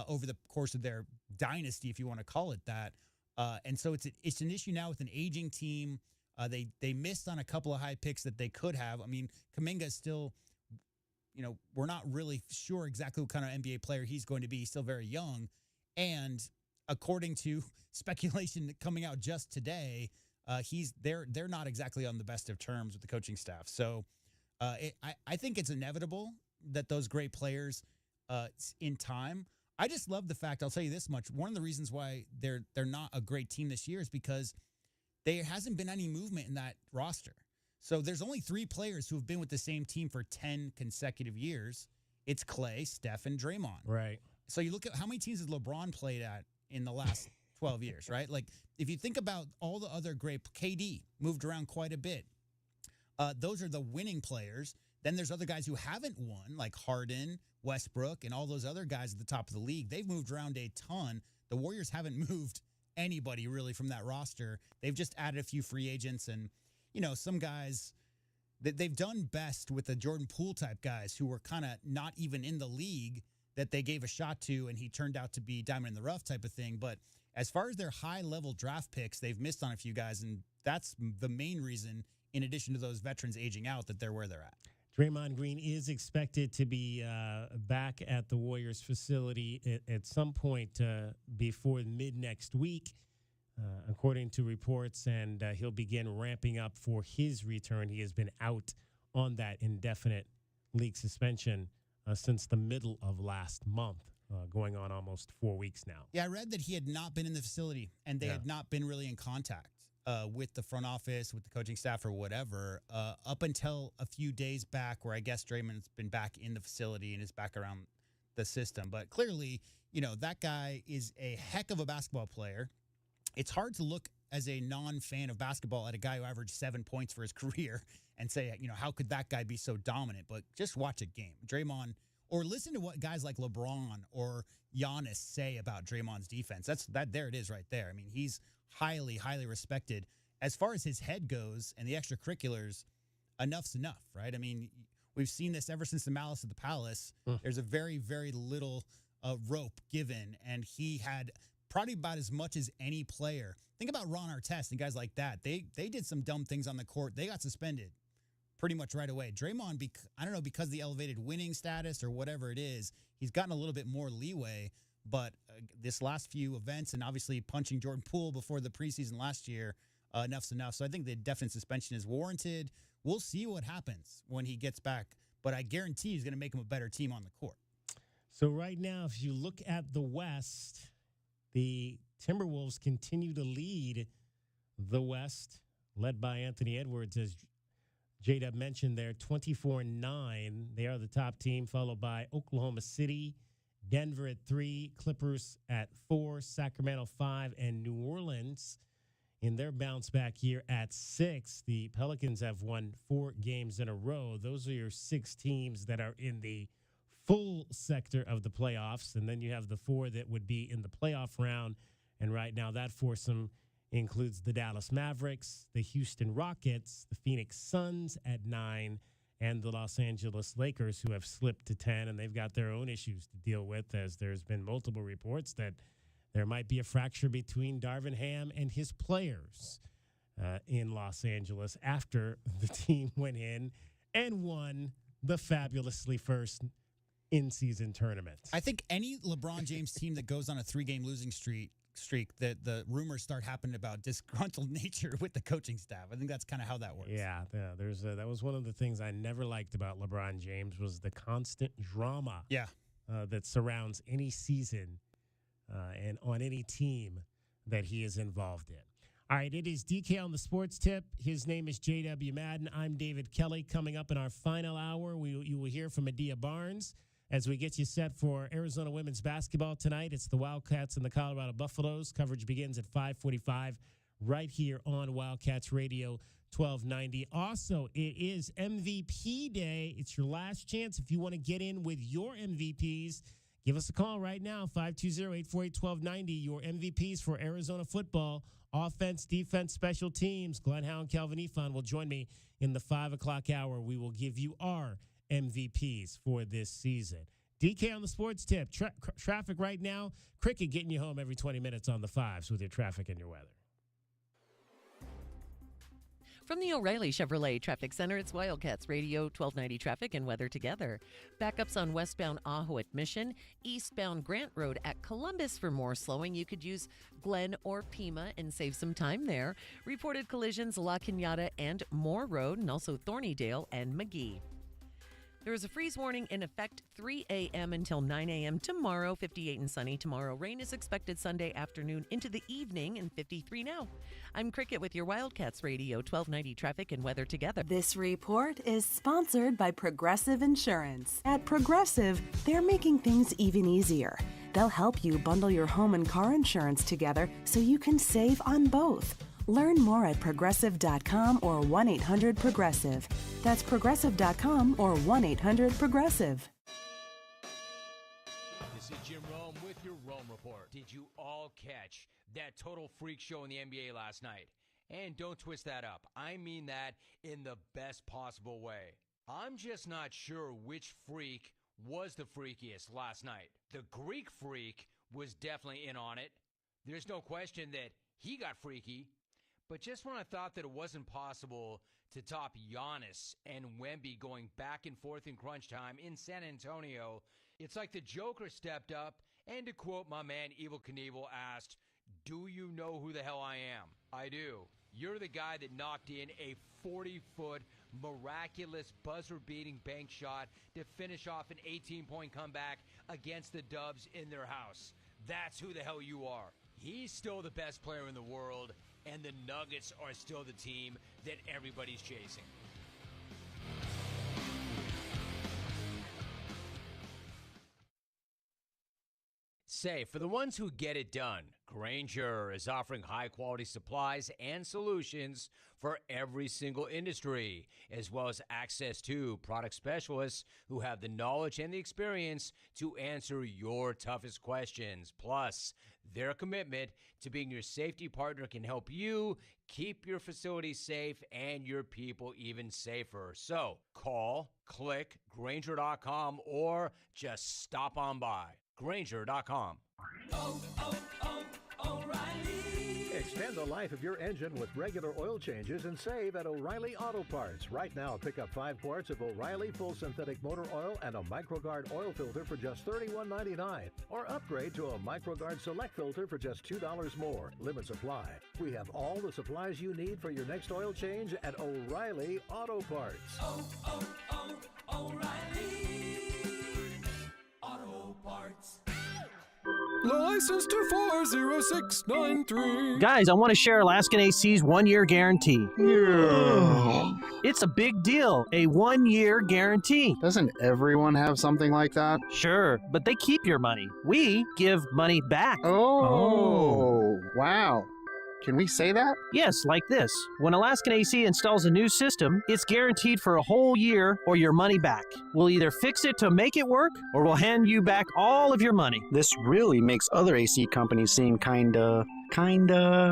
over the course of their dynasty, if you want to call it that. And so it's an issue now with an aging team. They missed on a couple of high picks that they could have. I mean, Kuminga is still, we're not really sure exactly what kind of NBA player he's going to be. He's still very young. And according to speculation coming out just today, they're not exactly on the best of terms with the coaching staff. So I think it's inevitable that those great players in time. I just love the fact, I'll tell you this much, one of the reasons why they're not a great team this year is because there hasn't been any movement in that roster. So there's only 3 players who have been with the same team for 10 consecutive years. It's Clay, Steph, and Draymond. Right. So you look at how many teams has LeBron played at in the last 12 years, right? Like, if you think about all the other great, KD moved around quite a bit. Those are the winning players. Then there's other guys who haven't won, like Harden, Westbrook, and all those other guys at the top of the league. They've moved around a ton. The Warriors haven't moved anybody really from that roster. They've just added a few free agents and, some guys that they've done best with the Jordan Poole type guys who were kind of not even in the league that they gave a shot to, and he turned out to be diamond in the rough type of thing. But as far as their high-level draft picks, they've missed on a few guys, and that's the main reason, in addition to those veterans aging out, that they're where they're at. Draymond Green is expected to be back at the Warriors facility at some point before mid-next week, according to reports, and he'll begin ramping up for his return. He has been out on that indefinite league suspension since the middle of last month, going on almost 4 weeks now. Yeah, I read that he had not been in the facility, and they had not been really in contact with the front office, with the coaching staff, or whatever, up until a few days back, where I guess Draymond's been back in the facility and is back around the system. But clearly, that guy is a heck of a basketball player. It's hard to look as a non-fan of basketball at a guy who averaged 7 points for his career and say, how could that guy be so dominant? But just watch a game. Draymond, or listen to what guys like LeBron or Giannis say about Draymond's defense. There it is right there. I mean, he's highly, highly respected. As far as his head goes and the extracurriculars, enough's enough, right? I mean, we've seen this ever since the Malice at the Palace. There's a very, very little rope given, and he had probably about as much as any player. Think about Ron Artest and guys like that. They did some dumb things on the court. They got suspended pretty much right away. Draymond, I don't know, because of the elevated winning status or whatever it is, he's gotten a little bit more leeway. But this last few events, and obviously punching Jordan Poole before the preseason last year, enough's enough. So I think the definite suspension is warranted. We'll see what happens when he gets back. But I guarantee he's going to make him a better team on the court. So right now, if you look at the West, The Timberwolves continue to lead the West, led by Anthony Edwards, as J-Dub mentioned there, 24-9. They are the top team, followed by Oklahoma City, Denver at 3, Clippers at 4, Sacramento 5, and New Orleans in their bounce-back year at 6. The Pelicans have won 4 games in a row. Those are your 6 teams that are in the full sector of the playoffs, and then you have the 4 that would be in the playoff round. And right now that foursome includes the Dallas Mavericks, the Houston Rockets, the Phoenix Suns at 9, and the Los Angeles Lakers, who have slipped to 10, and they've got their own issues to deal with, as there's been multiple reports that there might be a fracture between Darvin Ham and his players in Los Angeles after the team went in and won the fabulously first in-season tournament. I think any LeBron James team that goes on a 3-game losing streak, that the rumors start happening about disgruntled nature with the coaching staff. I think that's kind of how that works. Yeah, that was one of the things I never liked about LeBron James, was the constant drama that surrounds any season and on any team that he is involved in. All right, it is DK on the Sports Tip. His name is J.W. Madden. I'm David Kelly. Coming up in our final hour, you will hear from Adia Barnes as we get you set for Arizona women's basketball tonight. It's the Wildcats and the Colorado Buffaloes. Coverage begins at 5:45 right here on Wildcats Radio 1290. Also, it is MVP Day. It's your last chance if you want to get in with your MVPs. Give us a call right now, 520-848-1290. Your MVPs for Arizona football, offense, defense, special teams. Glenn Howell and Kelvin Eafon will join me in the 5 o'clock hour. We will give you our MVPs for this season. DK on the Sports Tip. Traffic right now. Cricket getting you home every 20 minutes on the 5s with your traffic and your weather. From the O'Reilly Chevrolet Traffic Center, it's Wildcats Radio 1290 traffic and weather together. Backups on westbound Ajo at Mission, eastbound Grant Road at Columbus. For more slowing, you could use Glen or Pima and save some time there. Reported collisions La Cañada and Moore Road, and also Thornydale and McGee. There is a freeze warning in effect 3 a.m. until 9 a.m. tomorrow, 58 and sunny tomorrow. Rain is expected Sunday afternoon into the evening, and 53 now. I'm Cricket with your Wildcats Radio 1290 traffic and weather together. This report is sponsored by Progressive Insurance. At Progressive, they're making things even easier. They'll help you bundle your home and car insurance together so you can save on both. Learn more at Progressive.com or 1-800-PROGRESSIVE. That's Progressive.com or 1-800-PROGRESSIVE. This is Jim Rome with your Rome Report. Did you all catch that total freak show in the NBA last night? And don't twist that up. I mean that in the best possible way. I'm just not sure which freak was the freakiest last night. The Greek freak was definitely in on it. There's no question that he got freaky. But just when I thought that it wasn't possible to top Giannis and Wemby going back and forth in crunch time in San Antonio, it's like the Joker stepped up and, to quote my man Evel Knievel, asked, "Do you know who the hell I am?" I do. You're the guy that knocked in a 40-foot miraculous buzzer-beating bank shot to finish off an 18-point comeback against the Dubs in their house. That's who the hell you are. He's still the best player in the world, and the Nuggets are still the team that everybody's chasing. Say, for the ones who get it done, Grainger is offering high-quality supplies and solutions for every single industry, as well as access to product specialists who have the knowledge and the experience to answer your toughest questions. Plus, their commitment to being your safety partner can help you keep your facility safe and your people even safer. So, call, click, Grainger.com, or just stop on by. Grainger.com. O'Reilly. Extend the life of your engine with regular oil changes and save at O'Reilly Auto Parts. Right now, pick up 5 quarts of O'Reilly full synthetic motor oil and a MicroGuard oil filter for just $31.99. Or upgrade to a MicroGuard Select filter for just $2 more. Limit supply. We have all the supplies you need for your next oil change at O'Reilly Auto Parts. O'Reilly Auto Parts. License to 40693. Guys, I want to share Alaskan AC's 1-year guarantee. Yeah. It's a big deal, a 1-year guarantee. Doesn't everyone have something like that? Sure, but they keep your money. We give money back. Oh. Wow. Can we say that? Yes, like this. When Alaskan AC installs a new system, it's guaranteed for a whole year or your money back. We'll either fix it to make it work, or we'll hand you back all of your money. This really makes other AC companies seem kinda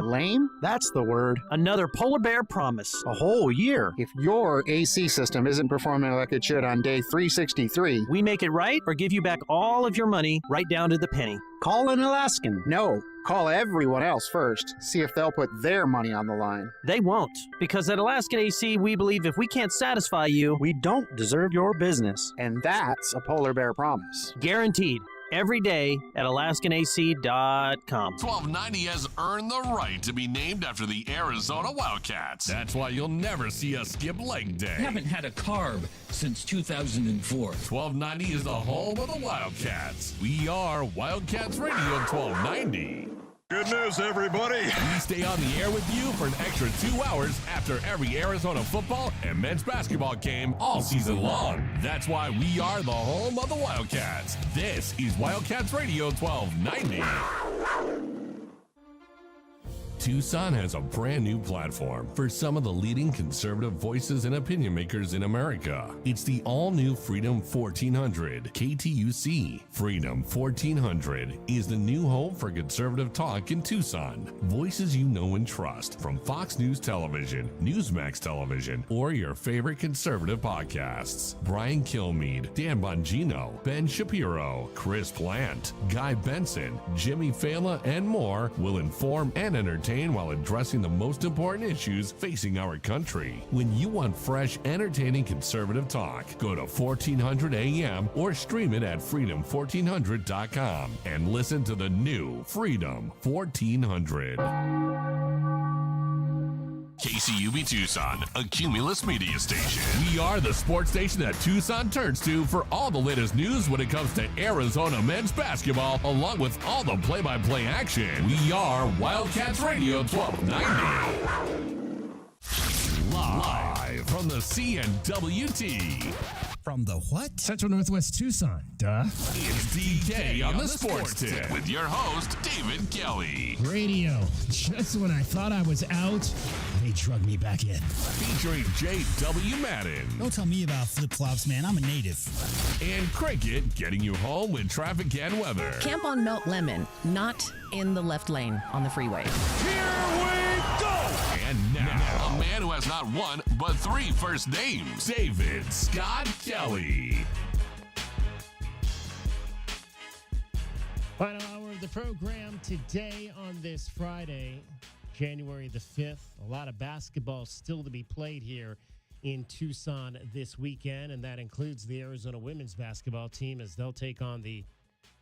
lame? That's the word. Another polar bear promise. A whole year. If your AC system isn't performing like it should on day 363, we make it right or give you back all of your money right down to the penny. Call an Alaskan. No, call everyone else first. See if they'll put their money on the line. They won't, because at Alaskan AC, we believe if we can't satisfy you, we don't deserve your business. And that's a polar bear promise. Guaranteed. Every day at AlaskanAC.com. 1290 has earned the right to be named after the Arizona Wildcats. That's why you'll never see us skip leg day. Haven't had a carb since 2004. 1290 is the home of the Wildcats. We are Wildcats Radio 1290. Good news, everybody. We stay on the air with you for an extra 2 hours after every Arizona football and men's basketball game all season long. That's why we are the home of the Wildcats. This is Wildcats Radio 1290. Tucson has a brand new platform for some of the leading conservative voices and opinion makers in America. It's the all-new Freedom 1400 KTUC. Freedom 1400 is the new home for conservative talk in Tucson. Voices you know and trust from Fox News Television, Newsmax Television, or your favorite conservative podcasts. Brian Kilmeade, Dan Bongino, Ben Shapiro, Chris Plant, Guy Benson, Jimmy Fallon, and more will inform and entertain while addressing the most important issues facing our country. When you want fresh, entertaining conservative talk, go to 1400 AM or stream it at freedom1400.com and listen to the new Freedom 1400. KCUB Tucson, a Cumulus media station. We are the sports station that Tucson turns to for all the latest news when it comes to Arizona men's basketball, along with all the play-by-play action. We are Wildcats Radio 1290. Live from the CNWT. From the what? Central Northwest Tucson. Duh. It's DK on the Sports Tip with your host, David Kelly. Radio. Just when I thought I was out, they drug me back in. Featuring J.W. Madden. Don't tell me about flip-flops, man. I'm a native. And Cricket getting you home with traffic and weather. Camp on Melt Lemon, not in the left lane on the freeway. Here we go! And now, a man who has not one, but 3 first names, David Scott Kelly. Final hour of the program today on this Friday, January the 5th. A lot of basketball still to be played here in Tucson this weekend, and that includes the Arizona women's basketball team as they'll take on the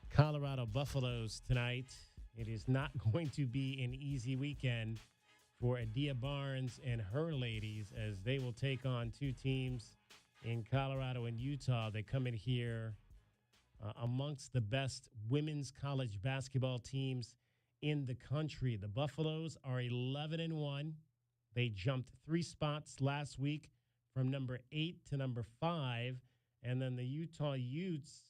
Colorado Buffaloes tonight. It is not going to be an easy weekend for Adia Barnes and her ladies as they will take on 2 teams in Colorado and Utah. They come in here amongst the best women's college basketball teams in the country. The Buffaloes are 11-1. They jumped 3 spots last week from number 8 to number 5. And then the Utah Utes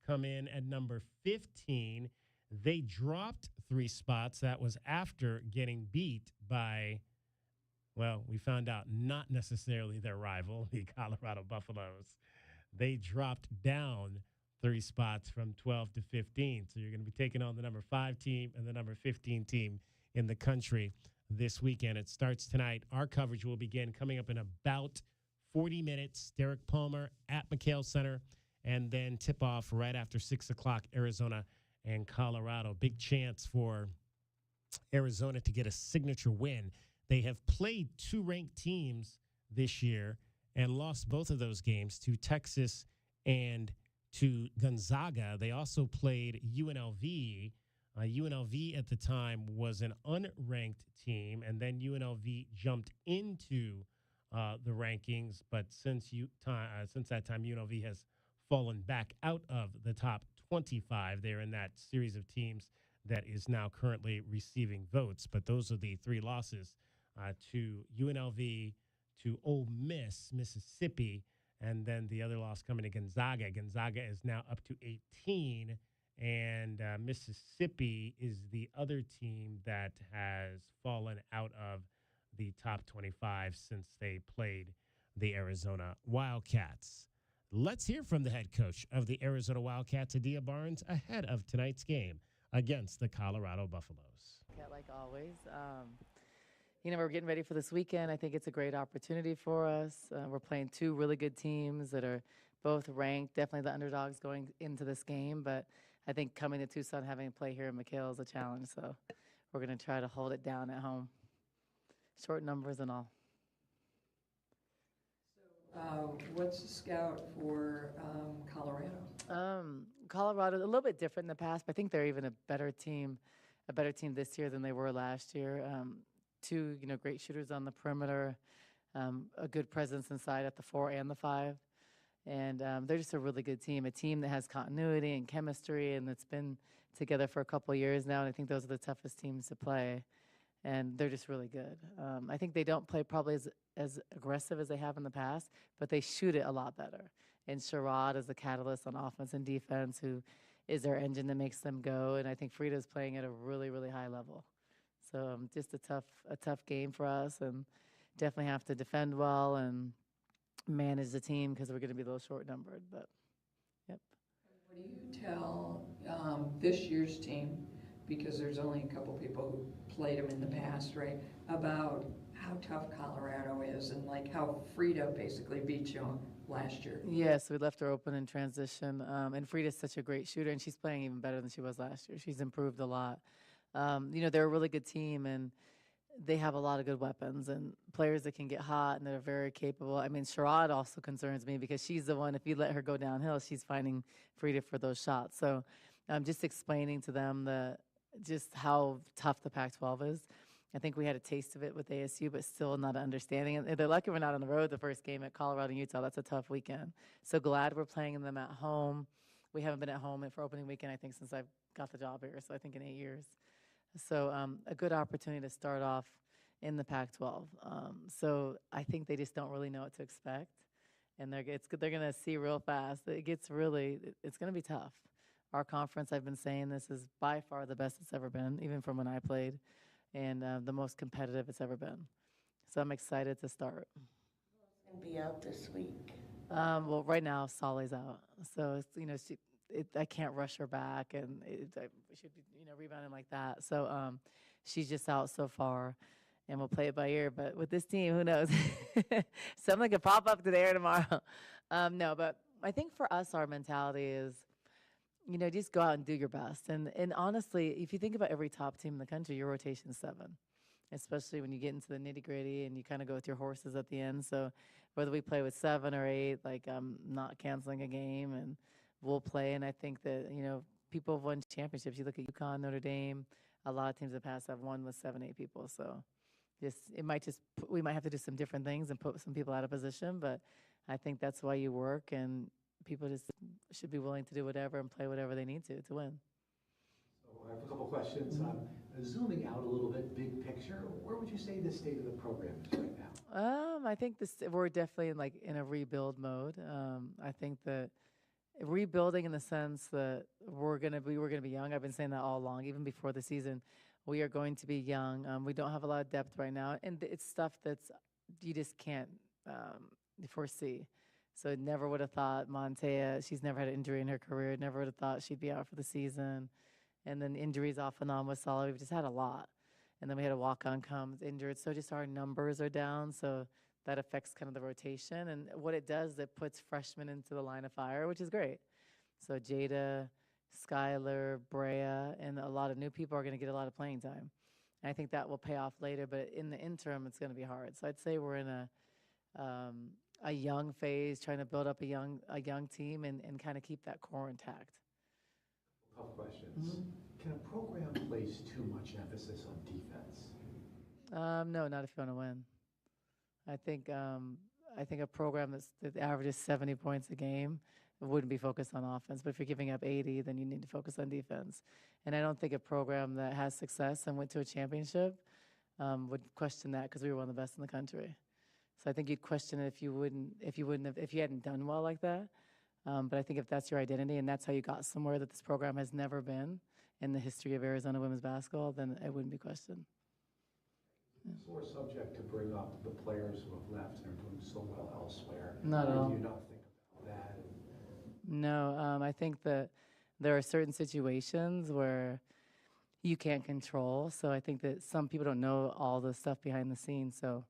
come in at number 15. They dropped 3 spots. That was after getting beat by, well, we found out not necessarily their rival, the Colorado Buffaloes. They dropped down 3 spots from 12 to 15. So you're going to be taking on the number 5 team and the number 15 team in the country this weekend. It starts tonight. Our coverage will begin coming up in about 40 minutes. Derek Palmer at McHale Center, and then tip-off right after 6 o'clock, Arizona and Colorado. Big chance for Arizona to get a signature win. They have played 2 ranked teams this year and lost both of those games to Texas and to Gonzaga. They also played UNLV. UNLV at the time was an unranked team, and then UNLV jumped into the rankings. But since that time, UNLV has fallen back out of the top 25. They're in that series of teams that is now currently receiving votes. But those are the 3 losses to UNLV, to Ole Miss, Mississippi, and then the other loss coming to Gonzaga. Gonzaga is now up to 18, and Mississippi is the other team that has fallen out of the top 25 since they played the Arizona Wildcats. Let's hear from the head coach of the Arizona Wildcats, Adia Barnes, ahead of tonight's game against the Colorado Buffaloes. Like always, we're getting ready for this weekend. I think it's a great opportunity for us. We're playing 2 really good teams that are both ranked, definitely the underdogs going into this game. But I think coming to Tucson, having to play here in McHale is a challenge. So we're going to try to hold it down at home. Short numbers and all. What's the scout for Colorado? Colorado, a little bit different in the past, but I think they're even a better team this year than they were last year. 2, great shooters on the perimeter, a good presence inside at the 4 and the 5. And they're just a really good team, a team that has continuity and chemistry and that's been together for a couple of years now. And I think those are the toughest teams to play. And they're just really good. I think they don't play probably as aggressive as they have in the past, but they shoot it a lot better. And Sherrod is the catalyst on offense and defense, who is their engine that makes them go. And I think Frida's playing at a really, really high level. So just a tough game for us, and definitely have to defend well and manage the team because we're going to be a little short-numbered. But, yep. What do you tell this year's team, because there's only a couple people who played them in the past, right, about how tough Colorado is and like how Frida basically beat you last year? Yes, we left her open in transition. And Frida's such a great shooter, and she's playing even better than she was last year. She's improved a lot. They're a really good team, and they have a lot of good weapons and players that can get hot, and they're very capable. I mean, Sherrod also concerns me because she's the one, if you let her go downhill, she's finding Frida for those shots. So I'm just explaining to them just how tough the Pac-12 is. I think we had a taste of it with ASU, but still not understanding it. They're lucky we're not on the road the first game at Colorado and Utah. That's a tough weekend. So glad we're playing them at home. We haven't been at home for opening weekend, I think, since I've got the job here, so I think in 8 years. So a good opportunity to start off in the Pac-12. So I think they just don't really know what to expect, and they're going to see real fast. It's going to be tough. Our conference, I've been saying this, is by far the best it's ever been, even from when I played, and the most competitive it's ever been. So I'm excited to start. Who's going to be out this week? Well, right now, Solly's out. So, I can't rush her back, and we should be, rebounding like that. So she's just out so far, and we'll play it by ear. But with this team, who knows? Something could pop up today or tomorrow. No, but I think for us, our mentality is, just go out and do your best. And honestly, if you think about every top team in the country, your rotation is 7, especially when you get into the nitty-gritty and you kind of go with your horses at the end. So whether we play with 7 or 8, I'm not canceling a game, and we'll play. And I think that, people have won championships. You look at UConn, Notre Dame, a lot of teams in the past have won with 7, 8 people. So we might have to do some different things and put some people out of position, but I think that's why you work, and people just should be willing to do whatever and play whatever they need to win. So I have a couple questions. Zooming out a little bit, big picture, where would you say the state of the program is right now? I think we're definitely in a rebuild mode. I think that rebuilding in the sense that we're going to be young. I've been saying that all along, even before the season. We are going to be young. We don't have a lot of depth right now, and it's stuff that's you just can't foresee. So never would have thought Montea, she's never had an injury in her career, never would have thought she'd be out for the season. And then injuries off and on with Solid. We've just had a lot. And then we had a walk-on comes injured. So just our numbers are down. So that affects kind of the rotation. And what it does, it puts freshmen into the line of fire, which is great. So Jada, Skylar, Brea, and a lot of new people are going to get a lot of playing time. And I think that will pay off later. But in the interim, it's going to be hard. So I'd say we're in a young phase, trying to build up a young team and kind of keep that core intact. Tough questions. Can a program place too much emphasis on defense? No, not if you want to win. I think a program that averages 70 points a game wouldn't be focused on offense. But if you're giving up 80, then you need to focus on defense. And I don't think a program that has success and went to a championship would question that because we were one of the best in the country. So I think you'd question it if you hadn't done well like that. But I think if that's your identity and that's how you got somewhere that this program has never been in the history of Arizona women's basketball, then it wouldn't be questioned. Sore subject to bring up the players who have left and are doing so well elsewhere. Not at all. Do you not think about that? No, I think that there are certain situations where you can't control. So I think that some people don't know all the stuff behind the scenes. So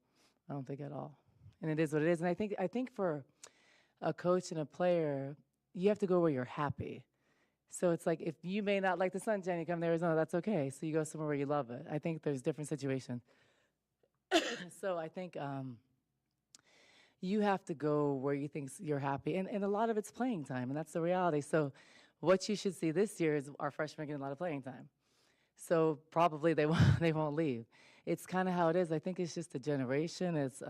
I don't think at all. And it is what it is. And I think for a coach and a player, you have to go where you're happy. So it's like if you may not like the sunshine, you come to Arizona, that's okay. So you go somewhere where you love it. I think there's different situations. So I think you have to go where you think you're happy. And a lot of it's playing time, and that's the reality. So what you should see this year is our freshmen getting a lot of playing time. So probably they won't leave. It's kind of how it is. I think it's just a generation. It's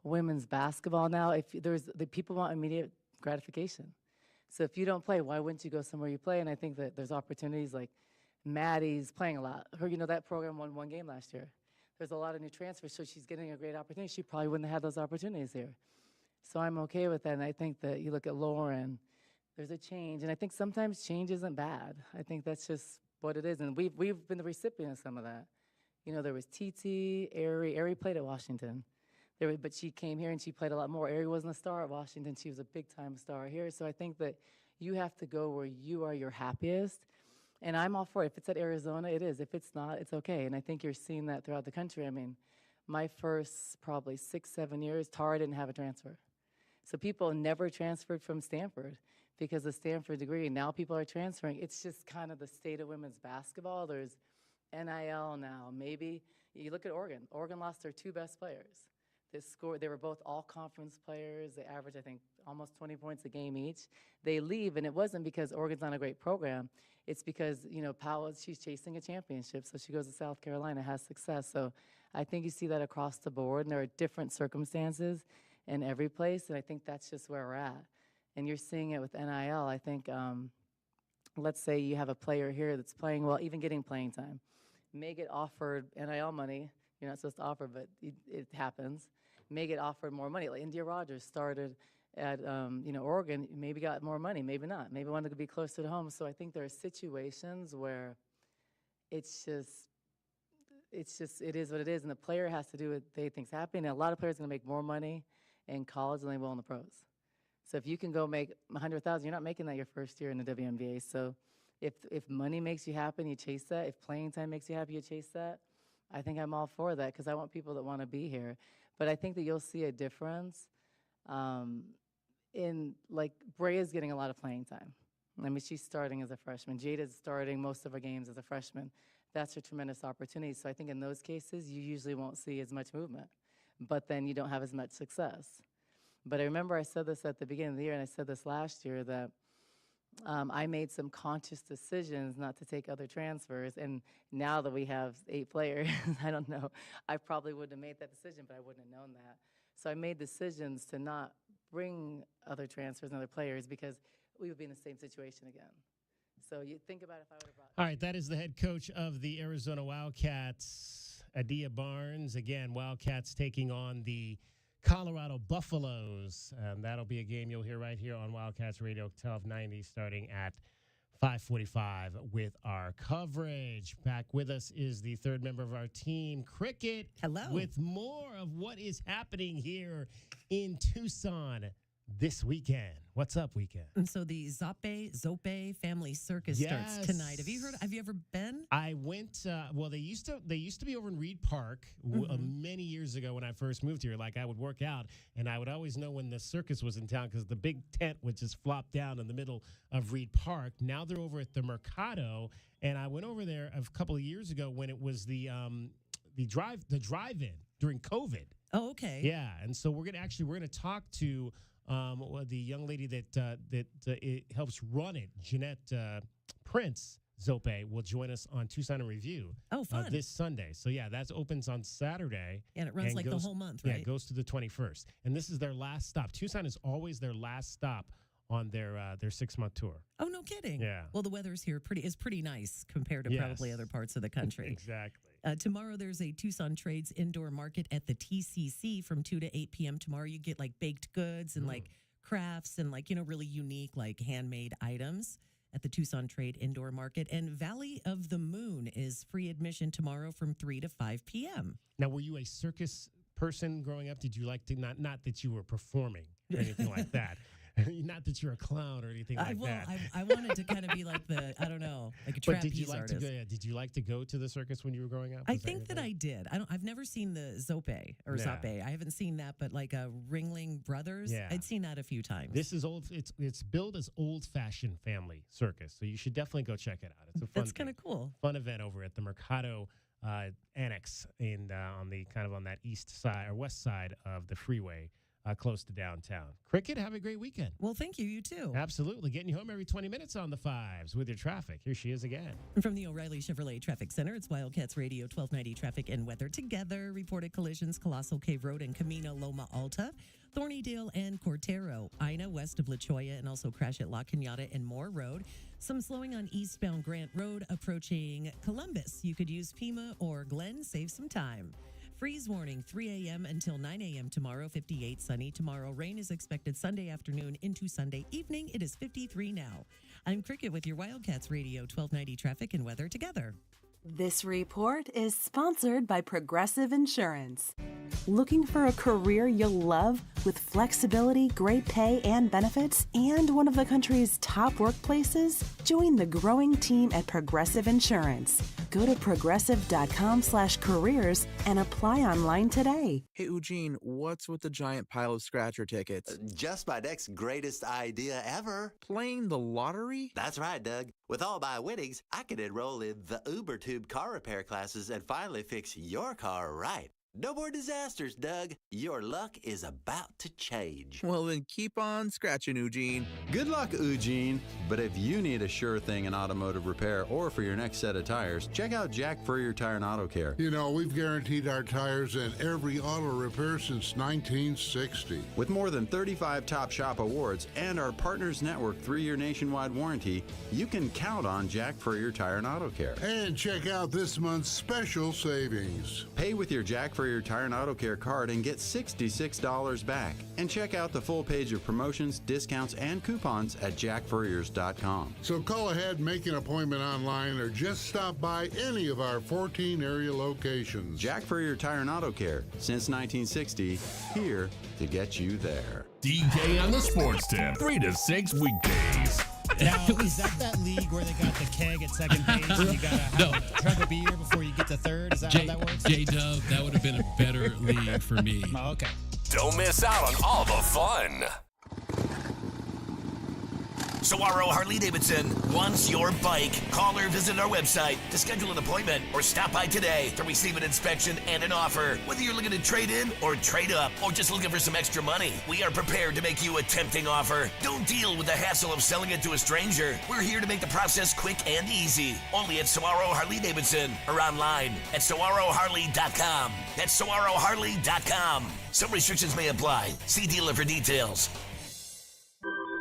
women's basketball now. If the people want immediate gratification. So if you don't play, why wouldn't you go somewhere you play? And I think that there's opportunities like Maddie's playing a lot. Her, that program won one game last year. There's a lot of new transfers, so she's getting a great opportunity. She probably wouldn't have had those opportunities here. So I'm okay with that. And I think that you look at Lauren, there's a change. And I think sometimes change isn't bad. I think that's just what it is. And we've been the recipient of some of that. There was TT, Ari played at Washington. But she came here and she played a lot more. Ari wasn't a star at Washington. She was a big-time star here. So I think that you have to go where you are your happiest. And I'm all for it. If it's at Arizona, it is. If it's not, it's okay. And I think you're seeing that throughout the country. I mean, my first probably 6-7 years, Tara didn't have a transfer. So people never transferred from Stanford because of Stanford degree. Now people are transferring. It's just kind of the state of women's basketball. There's NIL now. Maybe you look at Oregon. Oregon lost their two best players. They were both all-conference players. They averaged, I think, almost 20 points a game each. They leave, and it wasn't because Oregon's not a great program. It's because, Powell, she's chasing a championship, so she goes to South Carolina, has success. So I think you see that across the board, and there are different circumstances in every place, and I think that's just where we're at. And you're seeing it with NIL. I think, let's say you have a player here that's playing well, even getting playing time, may get offered NIL money. You're not supposed to offer, but it happens. May get offered more money. Like India Rogers started at Oregon, maybe got more money, maybe not. Maybe wanted to be closer to home. So I think there are situations where it is what it is, and the player has to do what they think's happening. And a lot of players are going to make more money in college than they will in the pros. So if you can go make $100,000, you're not making that your first year in the WNBA. So if money makes you happy, you chase that. If playing time makes you happy, you chase that. I think I'm all for that because I want people that want to be here. But I think that you'll see a difference in, like, Brea's getting a lot of playing time. I mean, she's starting as a freshman. Jada's starting most of her games as a freshman. That's a tremendous opportunity. So I think in those cases, you usually won't see as much movement. But then you don't have as much success. But I remember I said this at the beginning of the year, and I said this last year, that I made some conscious decisions not to take other transfers. And now that we have 8 players, I don't know, I probably wouldn't have made that decision, but I wouldn't have known that. So I made decisions to not bring other transfers and other players because we would be in the same situation again. So you think about if I would have brought... All right, that is the head coach of the Arizona Wildcats, Adia Barnes. Again, Wildcats taking on the Colorado Buffaloes. That'll be a game you'll hear right here on Wildcats Radio 1290 starting at 5:45 with our coverage. Back with us is the third member of our team, Cricket. Hello. With more of what is happening here in Tucson this weekend. What's up, weekend? And so the Zope Family Circus starts tonight. Have you ever been? I went, well, they used to be over in Reed Park many years ago when I first moved here. Like, I would work out, and I would always know when the circus was in town because the big tent would just flop down in the middle of Reed Park. Now they're over at the Mercado, and I went over there a couple of years ago when it was the drive-in during COVID. Oh, okay. Yeah, and so we're gonna talk to the young lady that it helps run it, Jeanette Prince Zope, will join us on Tucson in Review. Oh, fun. This Sunday. So, yeah, that opens on Saturday. And it runs like the whole month, right? Yeah, it goes to the 21st. And this is their last stop. Tucson is always their last stop on their 6-month tour. Oh, no kidding. Yeah. Well, the weather's here is pretty nice compared to probably other parts of the country. Exactly. Tomorrow, there's a Tucson Trades indoor market at the TCC from 2 to 8 p.m. Tomorrow, you get like baked goods and like crafts and like, really unique like handmade items at the Tucson Trade Indoor Market. And Valley of the Moon is free admission tomorrow from 3 to 5 p.m. Now, were you a circus person growing up? Did you like to, not that you were performing or anything like that? Not that you're a clown or anything like that. I wanted to kind of be like the, I don't know, like a trapeze did you like artist. to go? Did you like to go to the circus when you were growing up? I think that I did. I've never seen the Zope or Zape. I haven't seen that, but like a Ringling Brothers, Yeah. I'd seen that a few times. This is old. It's billed as old-fashioned family circus, so you should definitely go check it out. It's a fun. That's kind of cool. Fun event over at the Mercado Annex on that east side or west side of the freeway. Close to downtown. Cricket, have a great weekend. Well, thank you. You too. Absolutely. Getting you home every 20 minutes on the 5s with your traffic. Here she is again. From the O'Reilly Chevrolet Traffic Center, it's Wildcats Radio 1290 Traffic and Weather Together. Reported collisions, Colossal Cave Road and Camino Loma Alta, Thornydale and Cortero, Ina west of La Cholla, and also crash at La Cañada and Moore Road. Some slowing on eastbound Grant Road approaching Columbus. You could use Pima or Glen, save some time. Freeze warning, 3 a.m. until 9 a.m. tomorrow, 58 sunny. Tomorrow, rain is expected Sunday afternoon into Sunday evening. It is 53 now. I'm Cricket with your Wildcats Radio 1290 Traffic and Weather Together. This report is sponsored by Progressive Insurance. Looking for a career you'll love with flexibility, great pay, and benefits, and one of the country's top workplaces? Join the growing team at Progressive Insurance. Go to progressive.com/careers and apply online today. Hey, Eugene, what's with the giant pile of scratcher tickets? Just my next greatest idea ever. Playing the lottery? That's right, Doug. With all my winnings, I could enroll in the UberTube car repair classes and finally fix your car right. No more disasters, Doug. Your luck is about to change. Well, then keep on scratching, Eugene. Good luck, Eugene. But if you need a sure thing in automotive repair or for your next set of tires, check out Jack Furrier Tire and Auto Care. You know, we've guaranteed our tires in every auto repair since 1960. With more than 35 Top Shop awards and our Partners Network 3-year nationwide warranty, you can count on Jack Furrier Tire and Auto Care. And check out this month's special savings. Pay with your Jack Furrier Tire and Auto Care card and get $66 back. And check out the full page of promotions, discounts, and coupons at jackfurriers.com. So call ahead, make an appointment online, or just stop by any of our 14 area locations. Jack Furrier Tire and Auto Care, since 1960, here to get you there. DK on the Sports Tip, 3 to 6 weekdays. Now, is that league where they got the keg at second base and you got to chug a beer before you get to third? Is that how that works? J-Dub, that would have been a better league for me. Oh, okay. Don't miss out on all the fun. Saguaro Harley-Davidson wants your bike. Call or visit our website to schedule an appointment or stop by today to receive an inspection and an offer. Whether you're looking to trade in or trade up or just looking for some extra money, we are prepared to make you a tempting offer. Don't deal with the hassle of selling it to a stranger. We're here to make the process quick and easy. Only at Saguaro Harley-Davidson or online at saguaroharley.com. That's saguaroharley.com. Some restrictions may apply. See dealer for details.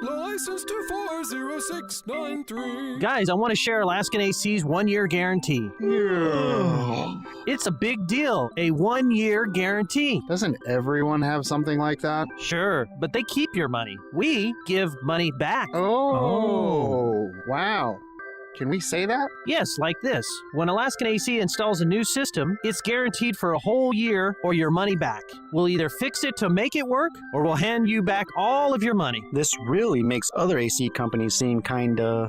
License to 40693. Guys, I want to share Alaskan AC's 1-year guarantee. Yeah. It's a big deal, a 1-year guarantee. Doesn't everyone have something like that? Sure, but they keep your money. We give money back. Oh. Wow. Can we say that? Yes, like this. When Alaskan AC installs a new system, it's guaranteed for a whole year or your money back. We'll either fix it to make it work or we'll hand you back all of your money. This really makes other AC companies seem kinda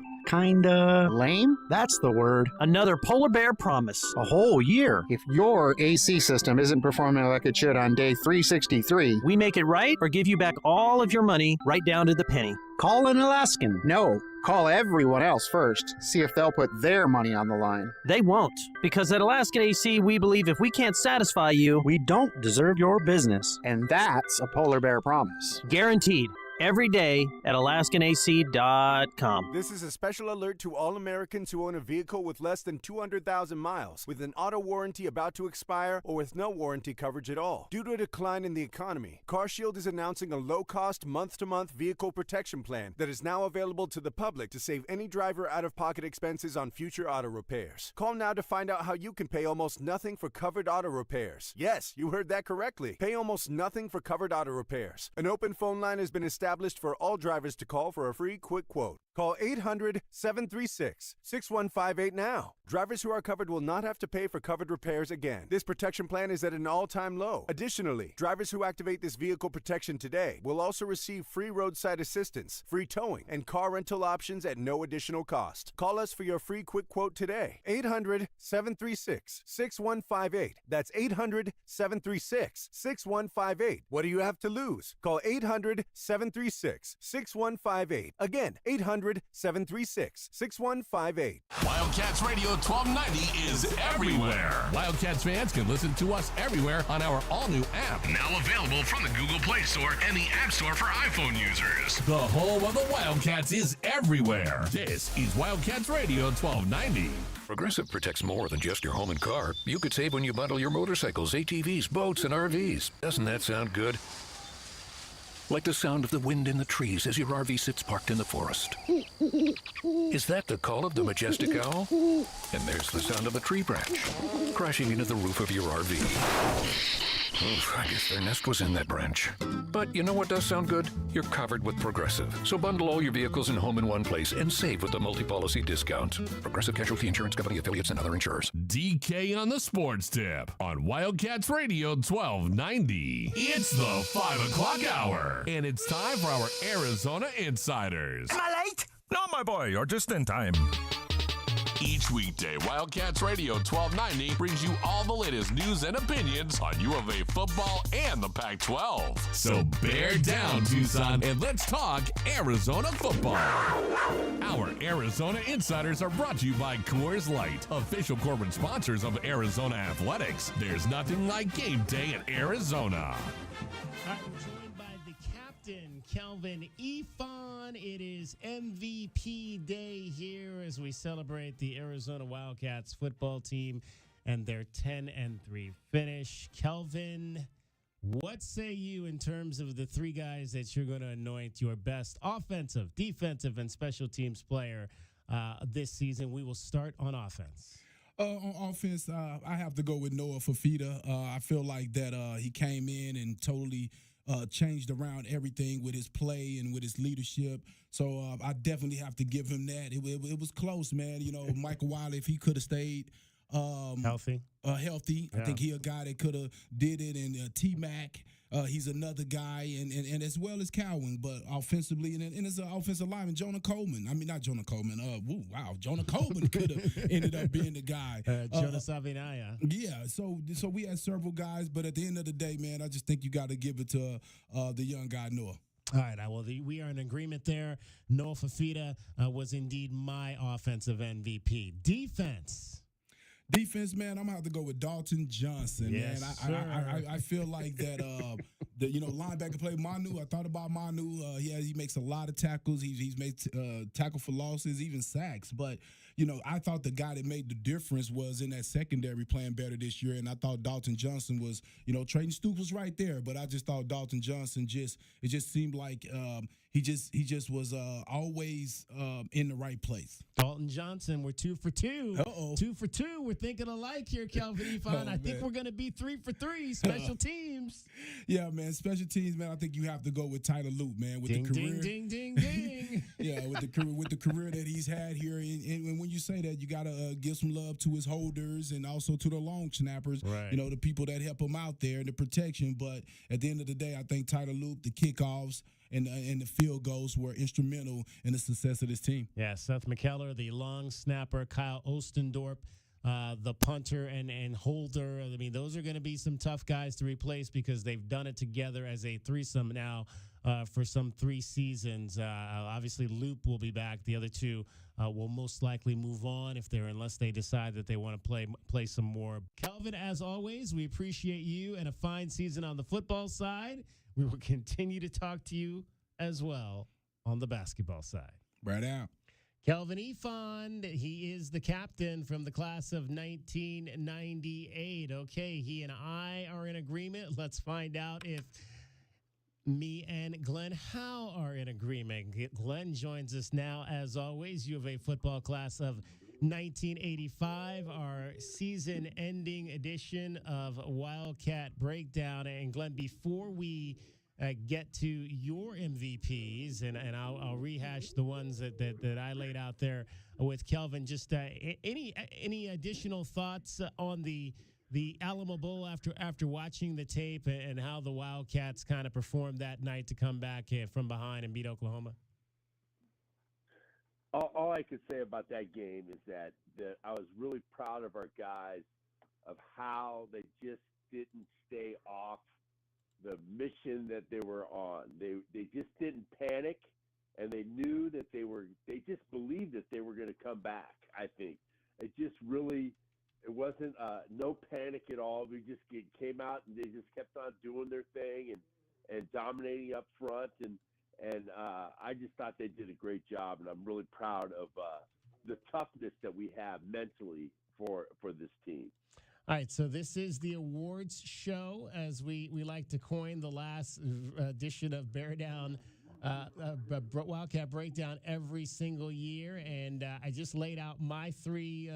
lame? That's the word. Another polar bear promise. A whole year. If your AC system isn't performing like it should on day 363, we make it right or give you back all of your money right down to the penny. Call an Alaskan. No, call everyone else first. See if they'll put their money on the line. They won't, because at Alaskan AC, we believe if we can't satisfy you, we don't deserve your business. And that's a polar bear promise. Guaranteed. every day at AlaskanAC.com. This is a special alert to all Americans who own a vehicle with less than 200,000 miles, with an auto warranty about to expire, or with no warranty coverage at all. Due to a decline in the economy, CarShield is announcing a low-cost, month-to-month vehicle protection plan that is now available to the public to save any driver out-of-pocket expenses on future auto repairs. Call now to find out how you can pay almost nothing for covered auto repairs. Yes, you heard that correctly. Pay almost nothing for covered auto repairs. An open phone line has been established for all drivers to call for a free quick quote. Call 800-736-6158 now. Drivers who are covered will not have to pay for covered repairs again. This protection plan is at an all-time low. Additionally, drivers who activate this vehicle protection today will also receive free roadside assistance, free towing, and car rental options at no additional cost. Call us for your free quick quote today. 800-736-6158. That's 800-736-6158. What do you have to lose? Call 800-736-6158. Again, 800-736-6158. Wildcats Radio 1290 is everywhere. Wildcats fans can listen to us everywhere on our all-new app. Now available from the Google Play Store and the App Store for iPhone users. The home of the Wildcats is everywhere. This is Wildcats Radio 1290. Progressive protects more than just your home and car. You could save when you bundle your motorcycles, ATVs, boats, and RVs. Doesn't that sound good? Like the sound of the wind in the trees as your RV sits parked in the forest. Is that the call of the majestic owl? And there's the sound of a tree branch crashing into the roof of your RV. Oof, I guess their nest was in that branch. But you know what does sound good? You're covered with Progressive. So bundle all your vehicles and home in one place and save with the multi-policy discount. Progressive Casualty Insurance Company, affiliates, and other insurers. DK on the Sports Tip on Wildcats Radio 1290. It's the 5 o'clock hour, and it's time for our Arizona Insiders. Am I late? No, my boy, you're just in time. Each weekday, Wildcats Radio 1290 brings you all the latest news and opinions on U of A football and the Pac-12. So bear down, Tucson, and let's talk Arizona football. Our Arizona Insiders are brought to you by Coors Light, official corporate sponsors of Arizona Athletics. There's nothing like game day in Arizona. All right, we're joined by the captain, Kelvin Eafon. It is MVP day here as we celebrate the Arizona Wildcats football team and their 10-3 finish. Kelvin, what say you in terms of the three guys that you're going to anoint your best offensive, defensive, and special teams player this season? We will start on offense. On offense, I have to go with Noah Fafita. I feel like that he came in and totally changed around everything with his play and with his leadership. So I definitely have to give him that. It was close, man. You know, Michael Wiley, if he could have stayed healthy, I think he a guy that could have did it. And T-Mac, he's another guy, and as well as Cowan, but offensively, and as an offensive lineman, Jonah Coleman. I mean, not Jonah Coleman. Jonah Coleman could have ended up being the guy. Jonah Savinaya. Yeah, so we had several guys, but at the end of the day, man, I just think you got to give it to the young guy, Noah. All right, well, we are in agreement there. Noah Fafita was indeed my offensive MVP. Defense, man, I'm going to have to go with Dalton Johnson, yes, man. I feel like that, linebacker play, Manu, I thought about Manu. He makes a lot of tackles. He's made tackle for losses, even sacks. But, I thought the guy that made the difference was in that secondary playing better this year. And I thought Dalton Johnson was, Trayton Stoops was right there. But I just thought Dalton Johnson it just seemed like he just was always in the right place. Dalton Johnson, we're 2 for 2. Uh-oh. 2 for 2. We're thinking alike here, Kelvin Eafon. I think we're going to be 3 for 3. Special teams. Yeah, man. Special teams, man. I think you have to go with Tyler Loop, man. With ding, the career, ding, ding, ding, ding. Yeah, with the career that he's had here, and when you say that, you got to give some love to his holders and also to the long snappers. Right. The people that help him out there, the protection. But at the end of the day, I think Tyler Loop, the kickoffs, and the field goals were instrumental in the success of this team. Yeah, Seth McKellar, the long snapper, Kyle Ostendorp, the punter and holder. I mean, those are going to be some tough guys to replace because they've done it together as a threesome now for some 3 seasons. Obviously, Loop will be back. The other two will most likely move on unless they decide that they want to play some more. Kelvin, as always, we appreciate you and a fine season on the football side. We will continue to talk to you as well on the basketball side. Right out. Kelvin Eafon, he is the captain from the class of 1998. Okay, he and I are in agreement. Let's find out if me and Glenn Howe are in agreement. Glenn joins us now, as always. U of A football class of 1985, our season-ending edition of Wildcat Breakdown. And Glenn, before we get to your MVPs, and I'll rehash the ones that I laid out there with Kelvin. Just any additional thoughts on the Alamo Bowl after watching the tape and how the Wildcats kind of performed that night to come back from behind and beat Oklahoma? All I could say about that game is that I was really proud of our guys of how they just didn't stay off the mission that they were on. They just didn't panic, and they knew that they just believed that they were going to come back. I think it wasn't no panic at all. We just came out and they just kept on doing their thing and dominating up front, and I just thought they did a great job, and I'm really proud of the toughness that we have mentally for this team. All right, so this is the awards show, as we like to coin the last edition of Bear Down, Wildcat Breakdown every single year. And I just laid out my three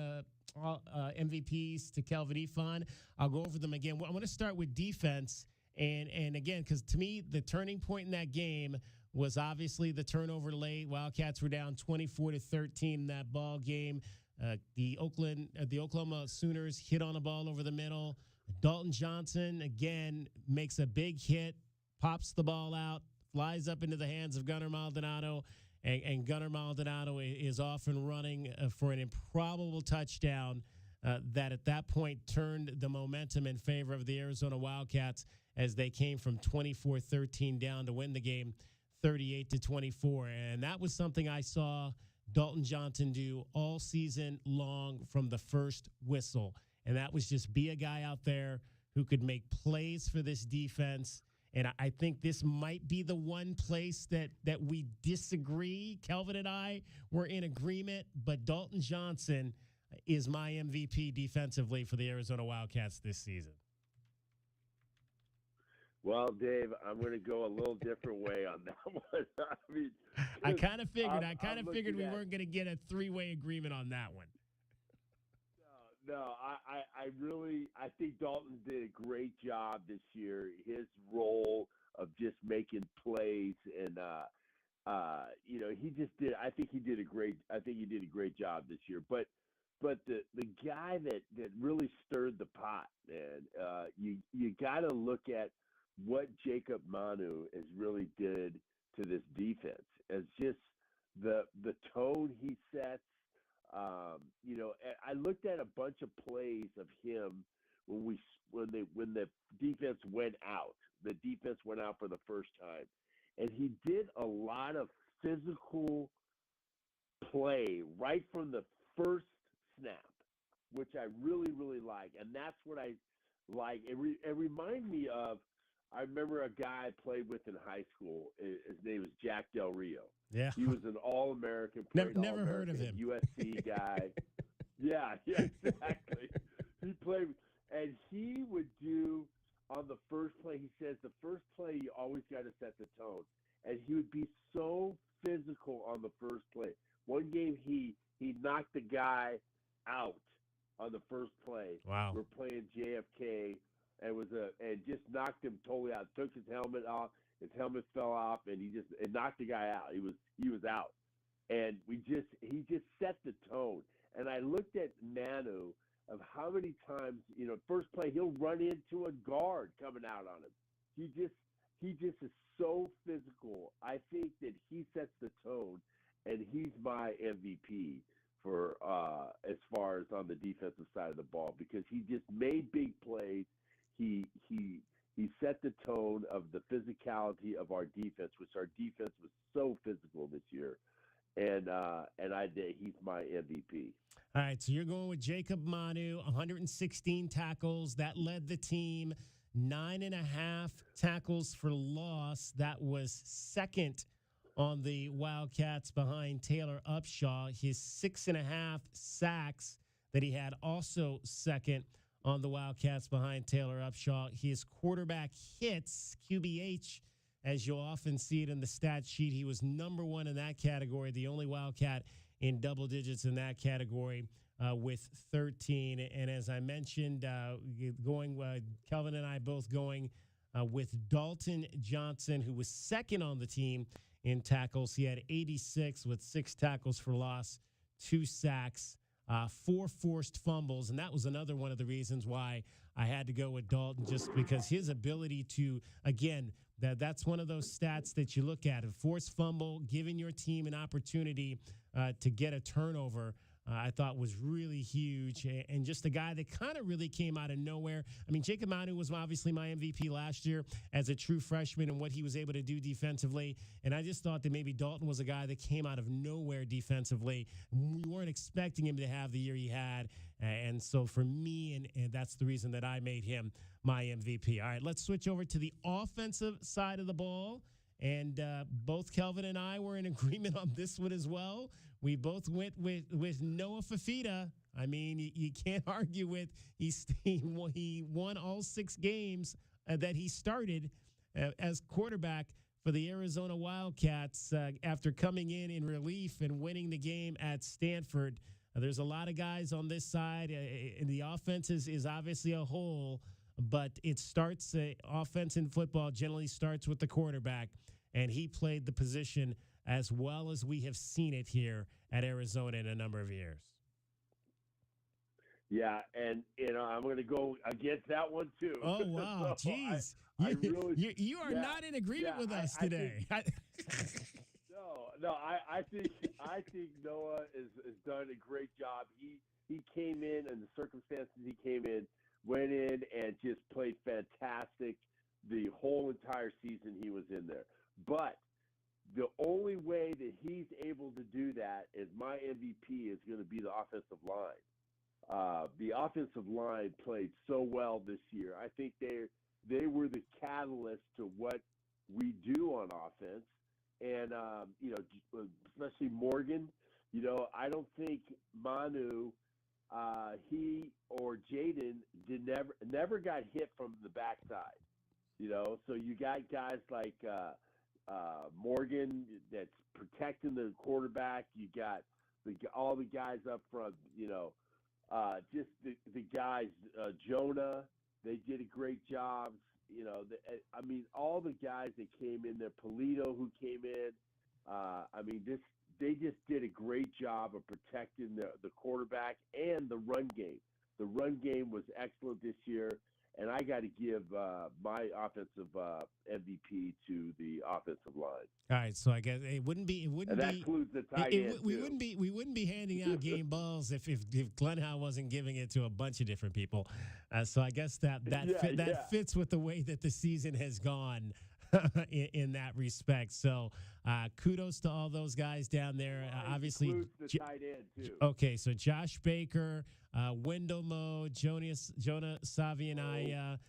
MVPs to Kelvin Eafon. I'll go over them again. I want to start with defense. And again, because to me, the turning point in that game was obviously the turnover late. Wildcats were down 24-13 in that ball game. The Oklahoma Sooners hit on a ball over the middle. Dalton Johnson, again, makes a big hit, pops the ball out, flies up into the hands of Gunnar Maldonado, and Gunnar Maldonado is off and running for an improbable touchdown that at that point turned the momentum in favor of the Arizona Wildcats as they came from 24-13 down to win the game 38-24. And that was something I saw Dalton Johnson do all season long from the first whistle. And that was just be a guy out there who could make plays for this defense. And I think this might be the one place that we disagree. Kelvin and I were in agreement, but Dalton Johnson is my MVP defensively for the Arizona Wildcats this season. Well, Dave, I'm going to go a little different way on that one. I mean, I kind of figured we weren't going to get a three-way agreement on that one. No, I think Dalton did a great job this year. His role of just making plays and he just did. I think he did a great job this year. But the guy that really stirred the pot, man. You got to look at what Jacob Manu has really did to this defense. As just the tone he sets. I looked at a bunch of plays of him when the defense went out. The defense went out for the first time, and he did a lot of physical play right from the first snap, which I really, really like. And that's what I like. It reminded me of. I remember a guy I played with in high school. His name was Jack Del Rio. Yeah. He was an All-American. Never heard of him. USC guy. Yeah, exactly. He played, and he would do on the first play. He says the first play you always got to set the tone, and he would be so physical on the first play. One game he knocked the guy out on the first play. Wow. We're playing JFK. And just knocked him totally out. Took his helmet off. His helmet fell off, and it knocked the guy out. He was out, and he just set the tone. And I looked at Manu of how many times first play he'll run into a guard coming out on him. He just is so physical. I think that he sets the tone, and he's my MVP for as far as on the defensive side of the ball because he just made big plays. He set the tone of the physicality of our defense, which our defense was so physical this year, and he's my MVP. All right, so you're going with Jacob Manu, 116 tackles that led the team, 9.5 tackles for loss. That was second on the Wildcats behind Taylor Upshaw. His 6.5 sacks that he had, also second on the Wildcats behind Taylor Upshaw. His quarterback hits, QBH, as you'll often see it in the stat sheet, he was number one in that category, the only Wildcat in double digits in that category with 13. And as I mentioned, Kelvin and I both going with Dalton Johnson, who was second on the team in tackles. He had 86 with 6 tackles for loss, 2 sacks, 4 forced fumbles. And that was another one of the reasons why I had to go with Dalton, just because his ability to, again, that's one of those stats that you look at. A forced fumble, giving your team an opportunity to get a turnover, I thought was really huge. And just a guy that kind of really came out of nowhere. I mean, Jacob Manu was obviously my MVP last year as a true freshman and what he was able to do defensively. And I just thought that maybe Dalton was a guy that came out of nowhere defensively. We weren't expecting him to have the year he had. And so for me, and that's the reason that I made him my MVP. All right, let's switch over to the offensive side of the ball. And both Kelvin and I were in agreement on this one as well. We both went with Noah Fafita. I mean, you can't argue with he won all 6 games that he started as quarterback for the Arizona Wildcats after coming in relief and winning the game at Stanford. There's a lot of guys on this side, and the offense is obviously a whole, but it starts, offense in football generally starts with the quarterback, and he played the position as well as we have seen it here at Arizona in a number of years. Yeah, and I'm going to go against that one too. Oh wow, jeez, you are not in agreement with us today. I think Noah has done a great job. He came in, and the circumstances he came in, went in and just played fantastic the whole entire season he was in there. But the only way that he's able to do that is my MVP is going to be the offensive line. The offensive line played so well this year. I think they were the catalyst to what we do on offense. And, especially Morgan, I don't think Manu, he or Jaden never got hit from the backside, So you got guys like Morgan that's protecting the quarterback. You got all the guys up front, just the guys, Jonah, they did a great job. All the guys that came in there, Polito who came in, they just did a great job of protecting the quarterback and the run game. The run game was excellent this year, and I got to give my offensive MVP to the offensive line. All right, so I guess it wouldn't be. And that includes the tight end we too. wouldn't be handing out game balls if Glenn Howe wasn't giving it to a bunch of different people. So I guess that fits with the way that the season has gone in that respect. So kudos to all those guys down there. Obviously, includes the tight end too. Okay, so Josh Baker, Wendell Moe, Jonah Savianaya.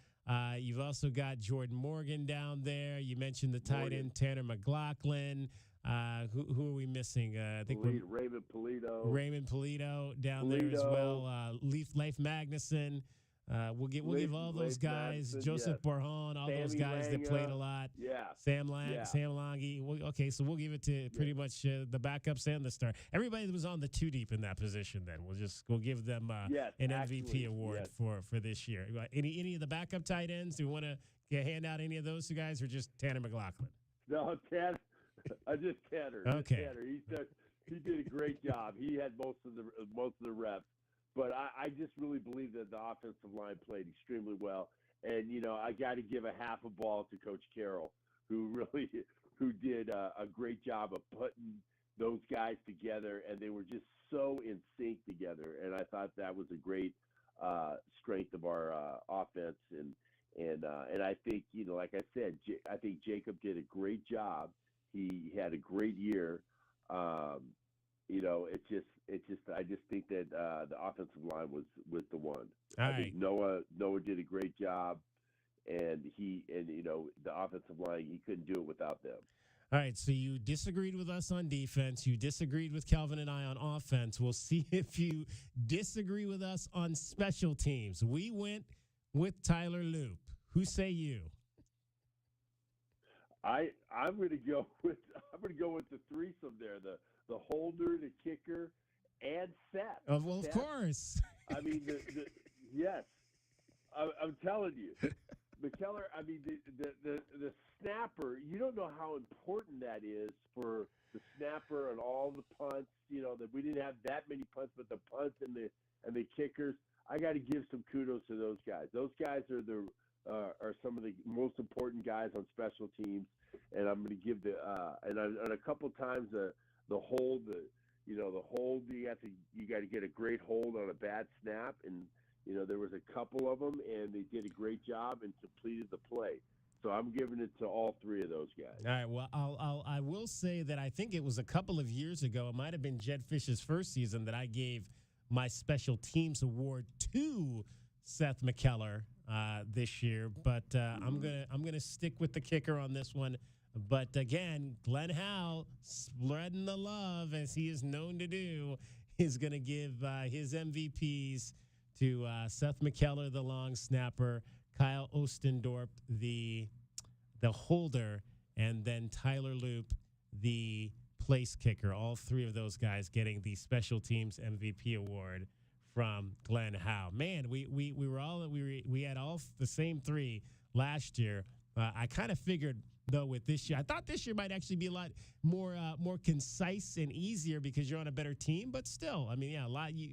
You've also got Jordan Morgan down there. You mentioned the tight end Tanner McLaughlin. Who are we missing? I think Raymond Polito. Raymond Polito down there as well. Leif Magnuson. We'll give all those guys, Madison, Joseph Borjon, all those guys that played a lot. Yeah. Sam Lange. Okay, so we'll give it to pretty much the backups and the star. Everybody that was on the 2 deep in that position, then we'll give them an MVP award for this year. Any of the backup tight ends? Do we want to hand out any of those 2 guys, or just Tanner McLaughlin? No, Tanner. Just Tanner. Okay. Tanner. He did a great job. He had most of the reps. But I just really believe that the offensive line played extremely well. And, I got to give a half a ball to Coach Carroll, who did a great job of putting those guys together. And they were just so in sync together. And I thought that was a great strength of our offense. And I think, like I said, I think Jacob did a great job. He had a great year. I just think that the offensive line was the one. I think Noah did a great job, and the offensive line, he couldn't do it without them. All right, so you disagreed with us on defense. You disagreed with Kelvin and I on offense. We'll see if you disagree with us on special teams. We went with Tyler Loop. Who say you? I'm going to go with the threesome there. The holder, the kicker, and Seth. Well, Seth, of course. I mean, yes. I'm telling you. McKellar, I mean, the snapper, you don't know how important that is for the snapper and all the punts, that we didn't have that many punts, but the punts and the kickers. I got to give some kudos to those guys. Those guys are some of the most important guys on special teams, and I'm going to give and a couple times the hold, the hold, you got to get a great hold on a bad snap, and there was a couple of them, and they did a great job and completed the play. So I'm giving it to all three of those guys. All right. Well, I will say that I think it was a couple of years ago. It might have been Jed Fish's first season that I gave my special teams award to Seth McKellar this year. But I'm gonna stick with the kicker on this one. But again, Glenn Howell, spreading the love as he is known to do, is going to give his MVPs to Seth McKellar, the long snapper, Kyle Ostendorp, the holder, and then Tyler Loop, the place kicker. All three of those guys getting the special teams MVP award from Glenn Howe. Man, we had all the same three last year. I kind of figured though with this year, I thought this year might actually be a lot more concise and easier because you're on a better team. But still, I mean, yeah,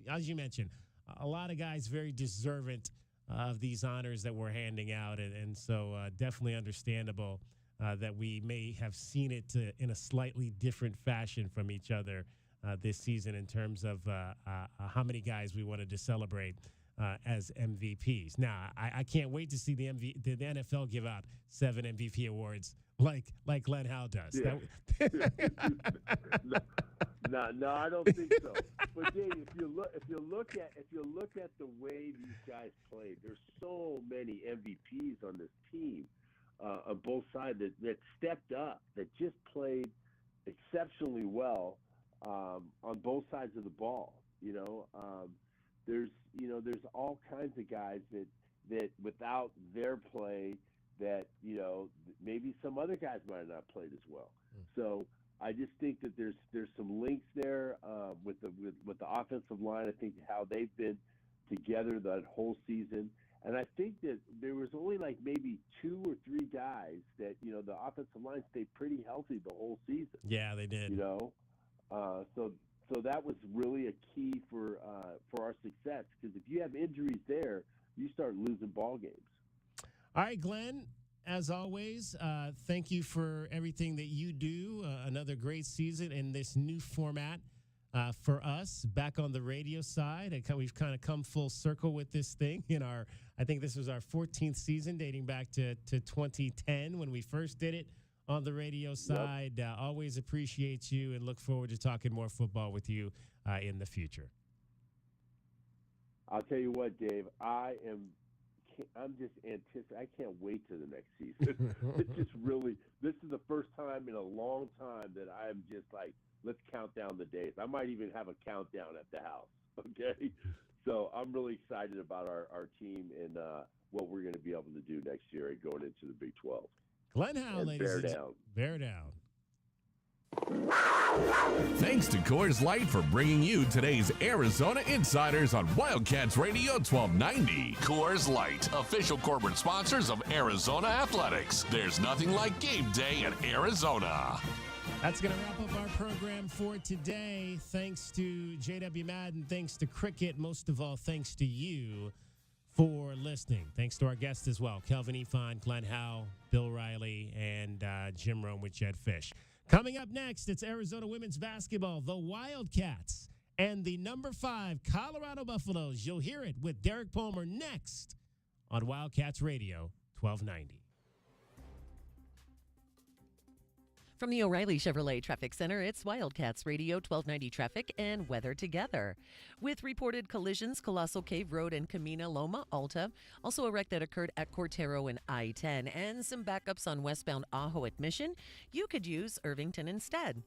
as you mentioned, a lot of guys very deserving of these honors that we're handing out, and so definitely understandable that we may have seen it in a slightly different fashion from each other this season in terms of how many guys we wanted to celebrate as MVPs. Now, I can't wait to see the NFL give out 7 MVP awards like Glenn Howe does. Yeah. No, I don't think so. But Dave, if you look at the way these guys played, there's so many MVPs on this team on both sides that stepped up, that just played exceptionally well on both sides of the ball. There's all kinds of guys that without their play, that maybe some other guys might have not played as well. So I just think that there's some links there with the offensive line. I think how they've been together that whole season, and I think that there was only like maybe 2 or 3 guys that the offensive line stayed pretty healthy the whole season. Yeah, they did. So that was really a key for our success, because if you have injuries there, you start losing ball games. All right, Glenn, as always, thank you for everything that you do. Another great season in this new format for us back on the radio side. We've kind of come full circle with this thing I think this was our 14th season, dating back to 2010 when we first did it on the radio side. Yep. Always appreciate you and look forward to talking more football with you in the future. I'll tell you what, Dave, I'm just anticipating. I can't wait to the next season. It's just really, this is the first time in a long time that I'm just like, let's count down the days. I might even have a countdown at the house. Okay. So I'm really excited about our team and what we're going to be able to do next year and going into the Big 12. Glenn Howe, ladies and gentlemen. Bear down. Thanks to Coors Light for bringing you today's Arizona Insiders on Wildcats Radio 1290. Coors Light, official corporate sponsors of Arizona Athletics. There's nothing like game day in Arizona. That's going to wrap up our program for today. Thanks to J.W. Madden. Thanks to Cricket. Most of all, thanks to you for listening. Thanks to our guests as well, Kelvin Eafon, Glenn Howe, Bill Riley, and Jim Rome with Jed Fish. Coming up next, it's Arizona women's basketball, the Wildcats, and the number 5 Colorado Buffaloes. You'll hear it with Derek Palmer next on Wildcats Radio 1290. From the O'Reilly Chevrolet Traffic Center, it's Wildcats Radio 1290 traffic and weather together. With reported collisions, Colossal Cave Road and Camina Loma, Alta. Also a wreck that occurred at Cortero and I-10. And some backups on westbound Ajo at Mission. You could use Irvington instead.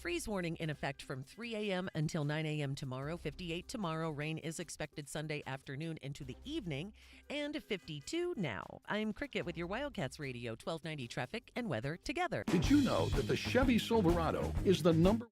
Freeze warning in effect from 3 a.m. until 9 a.m. tomorrow. 58 tomorrow. Rain is expected Sunday afternoon into the evening. And 52 now. I'm Cricket with your Wildcats Radio 1290 traffic and weather together. Did you know that the Chevy Silverado is the number